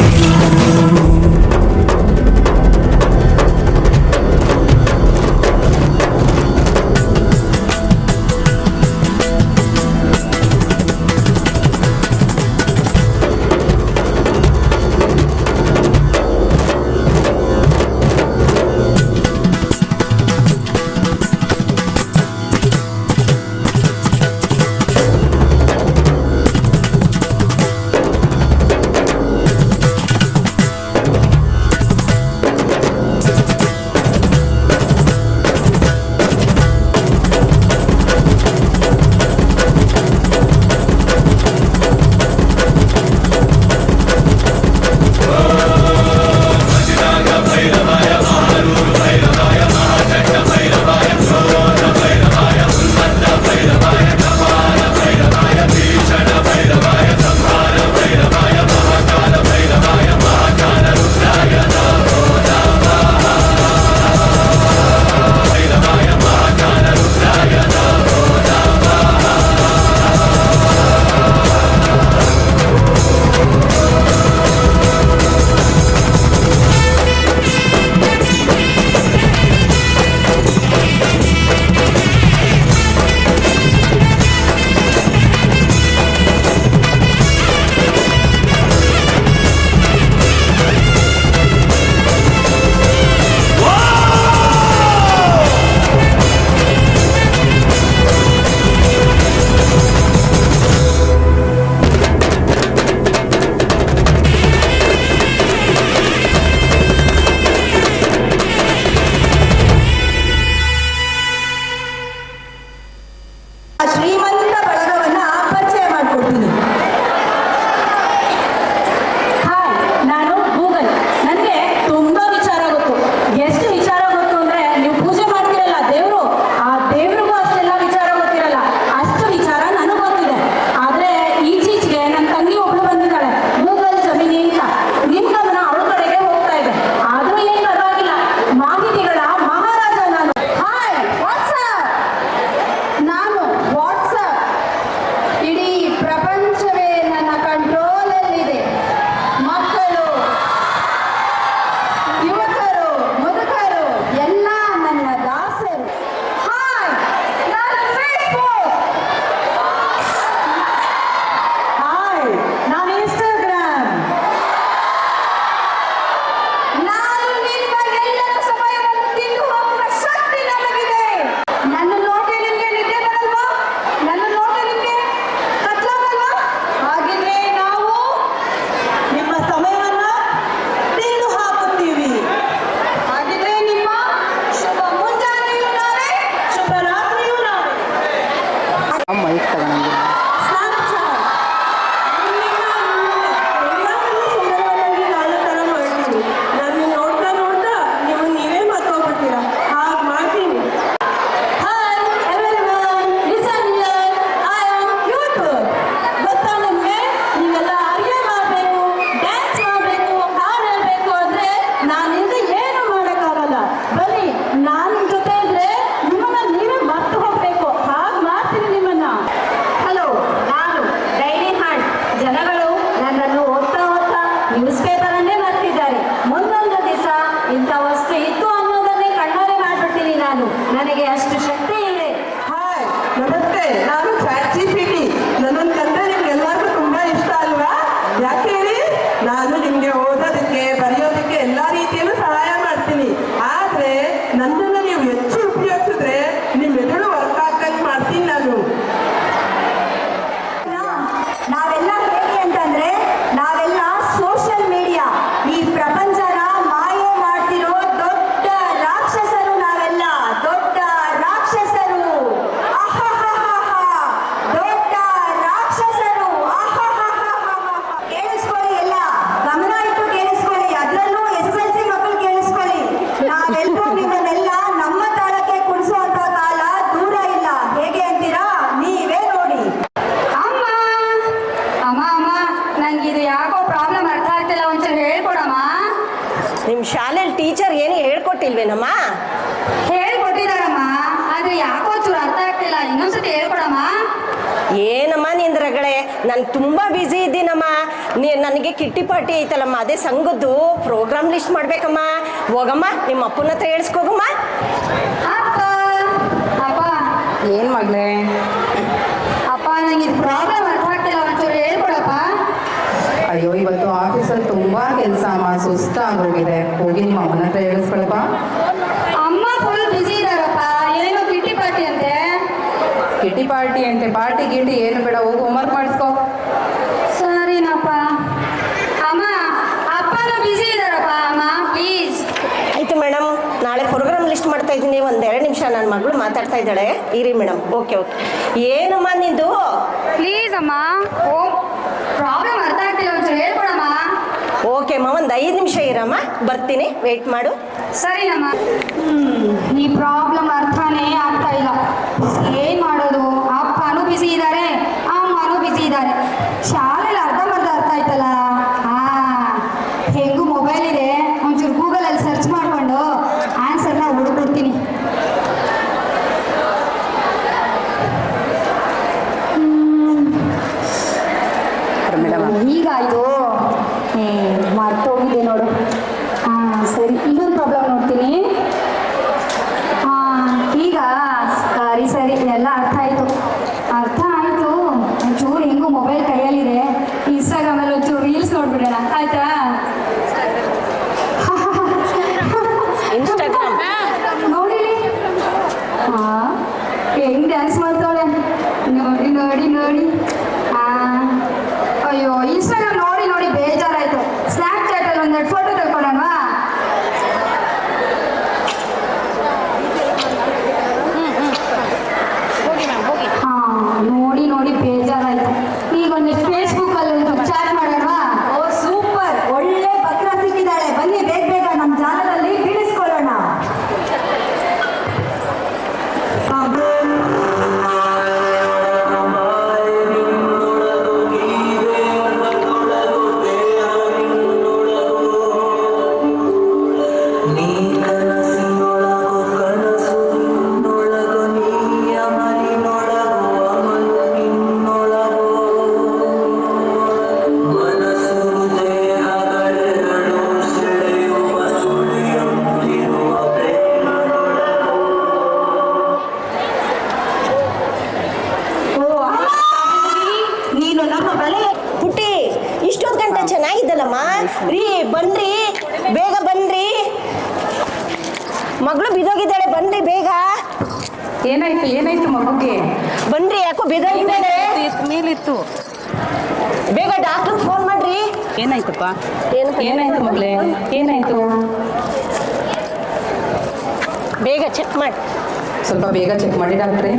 ಶ್ರೀಮಂತ ಬಳಗವನ್ನ ಪರಿಚಯ ಮಾಡಿಕೊಡ್ತೀನಿ. ಹಾಯ್, ನಾನು ಗೂಗಲ್. ನನಗೆ ತುಂಬಾ ವಿಚಾರ ಗೊತ್ತು. ಎಷ್ಟು ವಿಚಾರ ಗೊತ್ತು ಅಂದ್ರೆ, ನೀವು ಪೂಜೆ ಮಾಡ್ತಿರಲ್ಲ ದೇವರು, ಆ ದೇವ್ರಿಗೂ ಅಷ್ಟೆಲ್ಲ ವಿಚಾರ ಗೊತ್ತಿರಲ್ಲ. ಅಷ್ಟು ವಿಚಾರ ನನಗೆ ಗೊತ್ತಿದೆ. ಆದ್ರೆ ಈಚೀಚೆಗೆ ನನ್ನ ತಂಗಿ ಒಬ್ಳು ಬಂದಿದ್ದಾಳೆ, ಗೂಗಲ್ ಜಮಿನಿ ಅಂತ. ನಿಮ್ ಗಮನ ಅವಳ ಕಡೆಗೆ ಹೋಗ್ತಾ ಇದೆ. ಆದ್ರೂ ಏನ್ ಪರವಾಗಿಲ್ಲ, ಮಾಹಿತಿಗಳ ಮಹಾರಾಜ ನಾನು. Hi, WhatsApp. ನಾನು ವಾಟ್ಸಪ್. ಇಡೀ ಪ್ರಪಂಚವೇ ನನ್ನ ಕಂಟ್ರೋಲಲ್ಲಿದೆ. ಮಕ್ಕಳು, ಯುವಕರು, ಮುದುಕರು ಎಲ್ಲ ನನ್ನ ದಾಸರು. ಹಾಯ್, ನಾನು ಫೇಸ್ಬುಕ್. ಹಾಯ್, ನಾನು ಇನ್ಸ್ಟಾಗ್ರಾಮ್. ನಾನು ನಿಮ್ಮ ಎಲ್ಲರ ಸಮಯವನ್ನು ತಿಂದು ಹೋಗುವ ಶಕ್ತಿ ನಮಗಿದೆ. ನನ್ನ ನೋಡಿ ನಿಮಗೆ ನಿದ್ದೆ ಬರಲ್ವಾ? ನನ್ನ ನೋಡಿ ನಿಮಗೆ ಕತ್ಲಾಗಲ್ವಾ? ಹಾಗಿದ್ರೆ ನಾವು ನಿಮ್ಮ ಸಮಯವನ್ನ ತಿಂದು ಹಾಕುತ್ತೀವಿ. ಹಾಗಿದ್ರೆ ನಿಮ್ಮ ಶುಭ ಮುಂಜಾನೆಯೂ ನಾವೇ, ಶುಭ ರಾತ್ರಿಯೂ ನಾವೇ. ಸ್ನ್ಯಾಪ್ಚಾಟ್. ಎಲ್ಲವನ್ನೂ ಸುಂದರವಾಗಿ ಕಾಣೋ ಥರ ಮಾಡ್ತೀನಿ. ನಾನು ನೋಡ್ತಾ ನೋಡ್ತಾ ನೀವು ನೀವೇ ಮರ್ತೋಗ್ಬಿಡ್ತೀರಾ. ಹಾಗೆ ಮಾಡ್ತೀನಿ. Hi everyone, listen here, I am YouTube. ಗೊತ್ತಾ ನಿಮಗೆ, ನೀವೆಲ್ಲ ಅಡುಗೆ ಮಾಡಬೇಕು, ಡ್ಯಾನ್ಸ್ ಮಾಡಬೇಕು, ಹಾಡು ಹೇಳಬೇಕು ಅಂದ್ರೆ ನಾನಿಂದ ಏನು ಮಾಡೋಕ್ಕಾಗಲ್ಲ. ಬನ್ನಿ, ನಾನು ಜೊತೆ ಇದ್ರೆ ನಿಮ್ಮನ್ನ ನೀವೇ ಮರ್ತು ಹೋಗ್ಬೇಕು. ಹಾಗೆ ಮಾಡ್ತೀನಿ ನಿಮ್ಮನ್ನ. ಹಲೋ, ನಾನು ಡೈರಿ ಹಾರ್ಟ್. ಜನಗಳು ನನ್ನನ್ನು ಓದ್ತಾ ಓದ್ತಾ ನ್ಯೂಸ್ ಪೇಪರನ್ನೇ ಮರ್ತಿದ್ದಾರೆ. ಮುಂದೊಂದು ದಿವಸ ಇಂಥ ವಸ್ತು ಇತ್ತು ಅನ್ನೋದನ್ನೇ ಕಣ್ಣಾರೆ ಮಾಡ್ಬಿಡ್ತೀನಿ ನಾನು. ನನಗೆ ಅಷ್ಟು ಶಕ್ತಿ ಇದೆ. ಹಾಯ್, ನಮಸ್ತೆ. ನಾನು ChatGPT. ನನ್ನನ್ನು ಕಂಡ್ರೆ ನಿಮ್ಗೆಲ್ಲರಿಗೂ ತುಂಬಾ ಇಷ್ಟ ಅಲ್ವಾ? ಯಾಕೆ ಹೇಳಿ? ನಾನು ನಿಮ್ಗೆ ಓದೋದಕ್ಕೆ, ಬರೆಯೋದಕ್ಕೆ ಎಲ್ಲ ರೀತಿಯಲ್ಲೂ ಸಹಾಯ ಮಾಡ್ತೀನಿ. ಆದ್ರೆ ನನ್ನನ್ನು ನೀವು ಹೆಚ್ಚು ಉಪಯೋಗಿಸಿದ್ರೆ ನಿಮ್ಮ ಮೆದುಳು ವರ್ಕ್ ಆಗ್ದಂಗೆ ಮಾಡ್ತೀನಿ ನಾನು. ನಾವೆಲ್ಲ ಹೇಗೆ ಅಂತಂದ್ರೆ, ನಾವೆಲ್ಲ ಸೋಷಿಯಲ್ ಮೀಡಿಯಾ, ಈ ಪ್ರಪಂಚನ ಮಾಯೆ ಮಾಡ್ತಿರೋ ದೊಡ್ಡ ರಾಕ್ಷಸರು ನಾವೆಲ್ಲ. ದೊಡ್ಡ ರಾಕ್ಷಸರು. ಅಹಹಹಹ. ದೊಡ್ಡ ರಾಕ್ಷಸರು. ಅಹಹಹಹ. ಕೇಳಿಸ್ಕೊಳ್ಳಿ, ಎಲ್ಲ ಗಮನ ಇಟ್ಟು ಕೇಳಿಸ್ಕೊಳ್ಳಿ. ಅದರಲ್ಲೂ SSLC ಮಕ್ಕಳು ಕೇಳಿಸ್ಕೊಳ್ಳಿ. ನಾವೆಲ್ಲರೂ ನಿಮ್ಮನ್ನೆಲ್ಲ ನಮ್ಮ ತಾಳಕ್ಕೆ ಕುಡಿಸುವಂತ ಕಾಲ ದೂರ ಇಲ್ಲ. ಹೇಗೆ ಅಂತೀರಾ? ನೀವೇ ನೋಡಿ. ಅಮ್ಮ ಅಮ್ಮ ಅಮ್ಮ, ನಂಗಿದು ಯಾಕೋ ಪ್ರಾಬ್ಲಮ್ ಅರ್ಥ ಆಗ್ತಿಲ್ಲ, ಒಂಚೂರು ಹೇಳ್ಕೊಡಮ್ಮ. ನಿಮ್ ಶಾಲೆಯಲ್ಲಿ ಟೀಚರ್ ಏನು ಹೇಳ್ಕೊಟ್ಟಿಲ್ವೇನಮ್ಮ? ಹೇಳ್ಕೊಟ್ಟಿದಾರಮ್ಮ, ಆದ್ರೆ ಯಾಕೋ ಚೂರು ಅರ್ಥ ಆಗ್ತಿಲ್ಲ, ಇನ್ನೊಂದ್ಸತಿ ಹೇಳ್ಕೊಡಮ್ಮ. ಏನಮ್ಮ ನೀ ಅಂದ್ರಗಳೇ ನಾನು ತುಂಬ ಬ್ಯುಸಿ ಇದ್ದೀನಮ್ಮ. ನನಗೆ ಕಿಟ್ಟಿ ಪಾರ್ಟಿ ಐತಲ್ಲಮ್ಮ, ಅದೇ ಸಂಘದ್ದು ಪ್ರೋಗ್ರಾಮ್ ಲಿಸ್ಟ್ ಮಾಡ್ಬೇಕಮ್ಮ. ಹೋಗಮ್ಮ ನಿಮ್ಮ ಅಪ್ಪನ ಹತ್ರ ಹೇಳ್ಸ್ಕೋಗಮ್ಮ. ಅಪ್ಪ ಅಪ್ಪ ಏನು ಮಗಳೇ? ಅಪ್ಪ ನಂಗೆ ಇದು ಪ್ರಾಬ್ಲಮ್ ಅರ್ಥ ಆಗ್ತಿಲ್ಲ, ಒಂಚೂರು ಹೇಳ್ಕೊಡಪ್ಪ. ಅಯ್ಯೋ, ಇವತ್ತು ಆಫೀಸಲ್ಲಿ ತುಂಬಾ ಕೆಲಸ ಅಮ್ಮ, ಸುಸ್ತಾಗೋಗಿದೆ. ಹೋಗಿ ನಿಮ್ಮ ಅಮ್ಮನ ಹತ್ರ ಹೇಳಿಸ್ಕೊಳಪ್ಪ. ಅಮ್ಮ ಫುಲ್ ಬಿಸಿ ಇದಾರಪ್ಪ, ಏನೋ ಕಿಟ್ಟಿ ಪಾರ್ಟಿ ಅಂತೆ. ಕಿಟ್ಟಿ ಪಾರ್ಟಿ ಅಂತೆ? ಪಾರ್ಟಿ ಗಿಟಿ ಏನು ಬೇಡ, ಹೋಗಿ ಹೋಮ್ವರ್ಕ್ ಮಾಡಿಸ್ಕೋ. ಸರಿನಪ್ಪ. ಅಮ್ಮ ಅಪ್ಪನೂ ಬಿಸಿ ಇದಾರಪ್ಪ, ಅಮ್ಮ ಪ್ಲೀಸ್. ಆಯಿತು ಮೇಡಮ್, ನಾಳೆ ಪ್ರೋಗ್ರಾಮ್ ಲಿಸ್ಟ್ ಮಾಡ್ತಾ ಇದ್ದೀನಿ. ಒಂದೆರಡು ನಿಮಿಷ ನನ್ನ ಮಗಳು ಮಾತಾಡ್ತಾ ಇದ್ದಾಳೆ, ಇರಿ ಮೇಡಮ್. Okay okay. ಏನಮ್ಮ ನಿಂದು? ಪ್ಲೀಸ್ ಅಮ್ಮ, ಓ ಪ್ರಾಬ್ಲಮ್ ಅರ್ಥ ಆಗ್ತಿಲ್ಲ, ಒಂಚೂರು ಹೇಳ್ಕೊಡಮ್ಮ. ಓಕೆ ಅಮ್ಮ, ಒಂದು 5 ನಿಮಿಷ ಇರಮ್ಮ, ಬರ್ತೀನಿ, ವೆಯ್ಟ್ ಮಾಡು. ಸರಿನಮ್ಮ. ಈ ಪ್ರಾಬ್ಲಮ್ ಅರ್ಥನೇ ಆಗ್ತಾ ಇಲ್ಲ. ಏನ್ ಮಾಡೋದು? ಅಪ್ಪನೂ ಬಿಸಿ ಇದ್ದಾರೆ, ಅಮ್ಮನೂ ಬಿಸಿ ಇದ್ದಾರೆ. ಶಾಲೆಯಲ್ಲಿ ಅರ್ಧಂಬರ್ಧ ಅರ್ಥ ಆಯ್ತಲ್ಲ. ಹೆಂಗೂ ಮೊಬೈಲ್ ಇದೆ, ಒಂಚೂರು ಗೂಗಲಲ್ಲಿ ಸರ್ಚ್ ಮಾಡಿಕೊಂಡು ಆನ್ಸರ್ನ ಹುಡುಕ್ಬಿಡ್ತೀನಿ. ಈಗ ಇದು ಮರ್ತೋಗಿದೆ ನೋಡು. ಸರಿ, ಇನ್ನೊಂದು ಪ್ರಾಬ್ಲಮ್ ನೋಡ್ತೀನಿ. ಈಗ ಸರಿ ಎಲ್ಲ ಅರ್ಥ ಆಯಿತು. ಒಂಚೂರು ಹೆಂಗೂ ಮೊಬೈಲ್ ಕೈಯಲ್ಲಿದೆ, ಇನ್ಸ್ಟಾಗ್ರಾಮಲ್ಲಿ ಒಂಚೂರು ರೀಲ್ಸ್ ನೋಡ್ಬಿಡೋಣ, ಆಯ್ತಾ? ಇನ್ಸ್ಟಾಗ್ರಾಮ್ ನೋಡಿ ಹೆಂಗ್ ಡ್ಯಾನ್ಸ್ ಮಾಡ್ತಾಳೆ, ನೋಡಿ ನೋಡಿ ನೋಡಿ. ಅಯ್ಯೋ, ಇನ್ಸ್ಟಾಗ್ರಾಮ್ ನೋಡಿ ನೋಡಿ ಬೇಜಾರಾಯ್ತು. ಸ್ನ್ಯಾಪ್ಚಾಟಲ್ಲಿ ಒಂದೆರಡು ಫೋಟೋ ತಗೊಳ್ಳೋಣವಾ? ನೋಡಿ ನೋಡಿ ಬೇಜಾರಾಯ್ತು. ಈಗ ಒಂದಿಷ್ಟು ಫೇಸ್ಬುಕ್ಕಲ್ಲಿ ಒಂದು ಚಾಟ್ ಮಾಡೋಣವಾ? ಓ ಸೂಪರ್, ಒಳ್ಳೆ ಪತ್ರ ಸಿಕ್ಕಿದ್ದಾಳೆ. ಬನ್ನಿ ಬೇಗ ಬೇಗ ನಮ್ಮ ಜಾಲದಲ್ಲಿ ಬೀಳಿಸ್ಕೊಳ್ಳೋಣ. ನೀನು ನಮ್ಮ ಬಲೆ ಪುಟ್ಟಿ, ಇಷ್ಟೊತ್ತು ಗಂಟೆ ಚೆನ್ನಾಗಿದ್ದಲ್ಲಮ್ಮ. ರೀ ಬನ್ರಿ, ಬೇಗ ಬನ್ರಿ. ಮಗಳು ಬಿದೋಗಿದ್ದಾಳೆ, ಬನ್ರಿ ಬೇಗ. ಏನಾಯ್ತು ಮಗುಗೆ? ಬನ್ರಿ, ಯಾಕೋ ಬಿದೋಗಿದ್ದಾಳೆ. ಮೇಲಿತ್ತು. ಬೇಗ ಡಾಕ್ಟರ್ ಫೋನ್ ಮಾಡ್ರಿ. ಏನಾಯ್ತಪ್ಪ? ಏನು ಮಗಳೇ? ಏನಾಯ್ತು? ಬೇಗ ಚೆಕ್ ಮಾಡಿ. ಸ್ವಲ್ಪ ಬೇಗ ಚೆಕ್ ಮಾಡಿ ಡಾಕ್ಟ್ರೇ.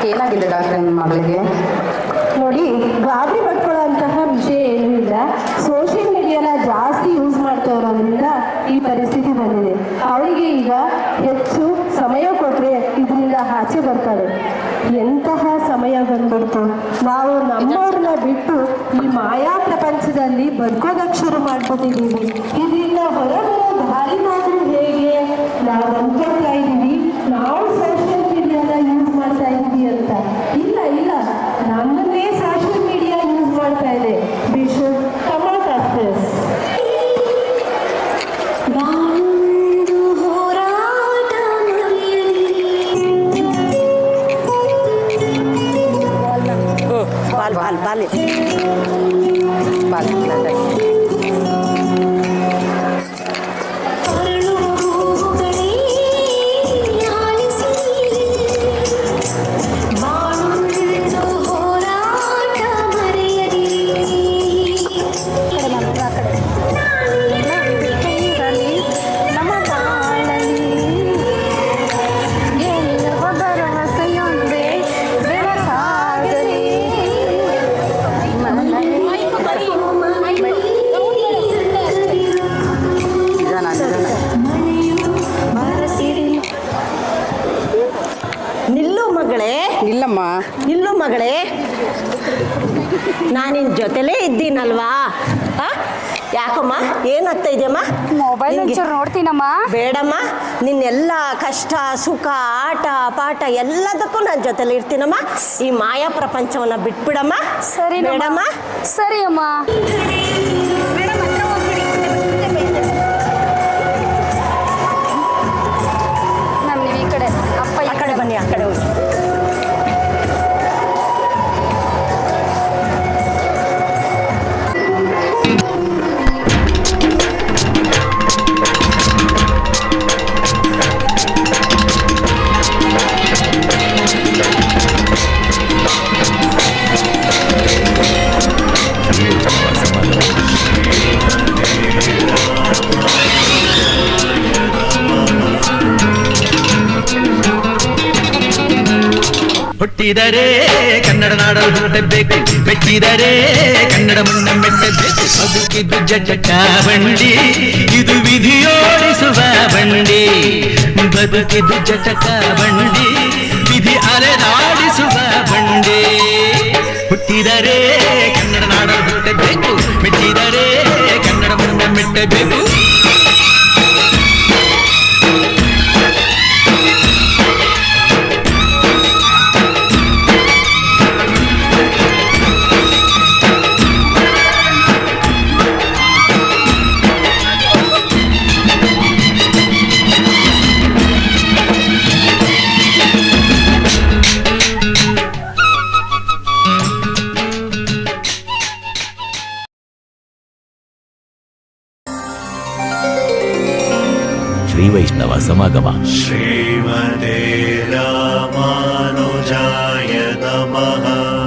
ಏನಾಗಿದೆ ಡಾಕ್ಟ್ರೆ ನಿಮ್ಮ ಮಗಳಿಗೆ? ನೋಡಿ, ಗಾಬರಿ ಪಡ್ಕೊಳ್ಳೋಂತಹ ವಿಷಯ ಏನೂ ಇಲ್ಲ. ಸೋಷಿಯಲ್ ಮೀಡಿಯಾನ ಜಾಸ್ತಿ ಯೂಸ್ ಮಾಡ್ತವ್ರಿಂದ ಈ ಪರಿಸ್ಥಿತಿ ಬಂದಿದೆ. ಅವಳಿಗೆ ಈಗ ಹೆಚ್ಚು ಸಮಯ ಕೊಟ್ಟರೆ ಇದರಿಂದ ಆಚೆ ಬರ್ತಾಳೆ. ಎಂತಹ ಸಮಯ ಬಂದ್ಬಿಡ್ತು. ನಾವು ನಮ್ಮವ್ರನ್ನ ಬಿಟ್ಟು ಈ ಮಾಯಾ ಪ್ರಪಂಚದಲ್ಲಿ ಬದುಕೋದಕ್ಕೆ ಶುರು ಮಾಡ್ಕೊತಿದ್ದೀವಿ. ಇದರಿಂದ ಹೊರಬರೋ ದಾರಿನಾದ್ರೂ ಹೇಗೆ? ನಾವು ಅಂದ್ಕೊಳ್ತಾ ಇದ್ದೀವಿ ನಾವು ಸೋಷಿಯಲ್ ಮೀಡಿಯಾನ ಯೂಸ್ ಮಾಡ್ತಾ ಇದ್ದೀವಿ ಅಂತ. ಇಲ್ಲ ಇಲ್ಲ, ನಮ್ಮನ್ನೇ ಸೋಷಿಯಲ್ ಮೀಡಿಯಾ ಯೂಸ್ ಮಾಡ್ತಾ ಇದೆ. We should come out of this. Ball ನಿಲ್ಲು ಮಗಳೇ, ನಾನಿನ್ ಜೊತೆಲೇ ಇದ್ದೀನಲ್ವಾ? ಯಾಕಮ್ಮ ಏನಾಗ್ತಾ ಇದೆಯಮ್ಮ? ಮೊಬೈಲ್ ನಿಂಗೆ- ಒಂಚೂರು ನೋಡ್ತೀನಮ್ಮ. ಬೇಡಮ್ಮ, ನಿನ್ನೆಲ್ಲ ಕಷ್ಟ ಸುಖ ಆಟ ಪಾಠ ಎಲ್ಲದಕ್ಕೂ ನನ್ನ ಜೊತೆಲಿ ಇರ್ತೀನಮ್ಮ. ಈ ಮಾಯಾ ಪ್ರಪಂಚವನ್ನ ಬಿಟ್ಬಿಡಮ್ಮ. ಸರಿ ಬೇಡಮ್ಮ. ಸರಿ ಅಮ್ಮ. ಮ್ಯಾಮ್ ನೀವು ಈ ಕಡೆ, ಅಪ್ಪ ಆ ಕಡೆ ಬನ್ನಿ, ಆ ಕಡೆ ಹೋಗಿ. ಹುಟ್ಟಿದರೆ ಕನ್ನಡ ನಾಡಲು ಹುಟ್ಟಬೇಕು, ಮೆಚ್ಚಿದರೆ ಕನ್ನಡ ಮಣ್ಣ ಮೆಟ್ಟಬೇಕು. ಬದುಕಿದ್ದು ಜಟ ಬಂಡಿ, ಇದು ವಿಧಿಯೋಡಿಸುವ ಬಂಡಿ. ಬದುಕಿದ್ದು ಜಟಕ ಬಂಡಿ, ವಿಧಿ ಅಲೆದಾಡಿಸುವ ಬಂಡಿ. ಹುಟ್ಟಿದರೆ ಕನ್ನಡ ನಾಡಲು ಹುಟ್ಟಬೇಕು, ಮೆಚ್ಚಿದರೆ ಕನ್ನಡ ಮಣ್ಣ ಮೆಟ್ಟಬೇಕು. ಶ್ರೀ ವೈಷ್ಣವ ಸಮಾಗಮ. ಶ್ರೀಮತೆ ರಾಮಾನುಜಾಯ ನಮಃ.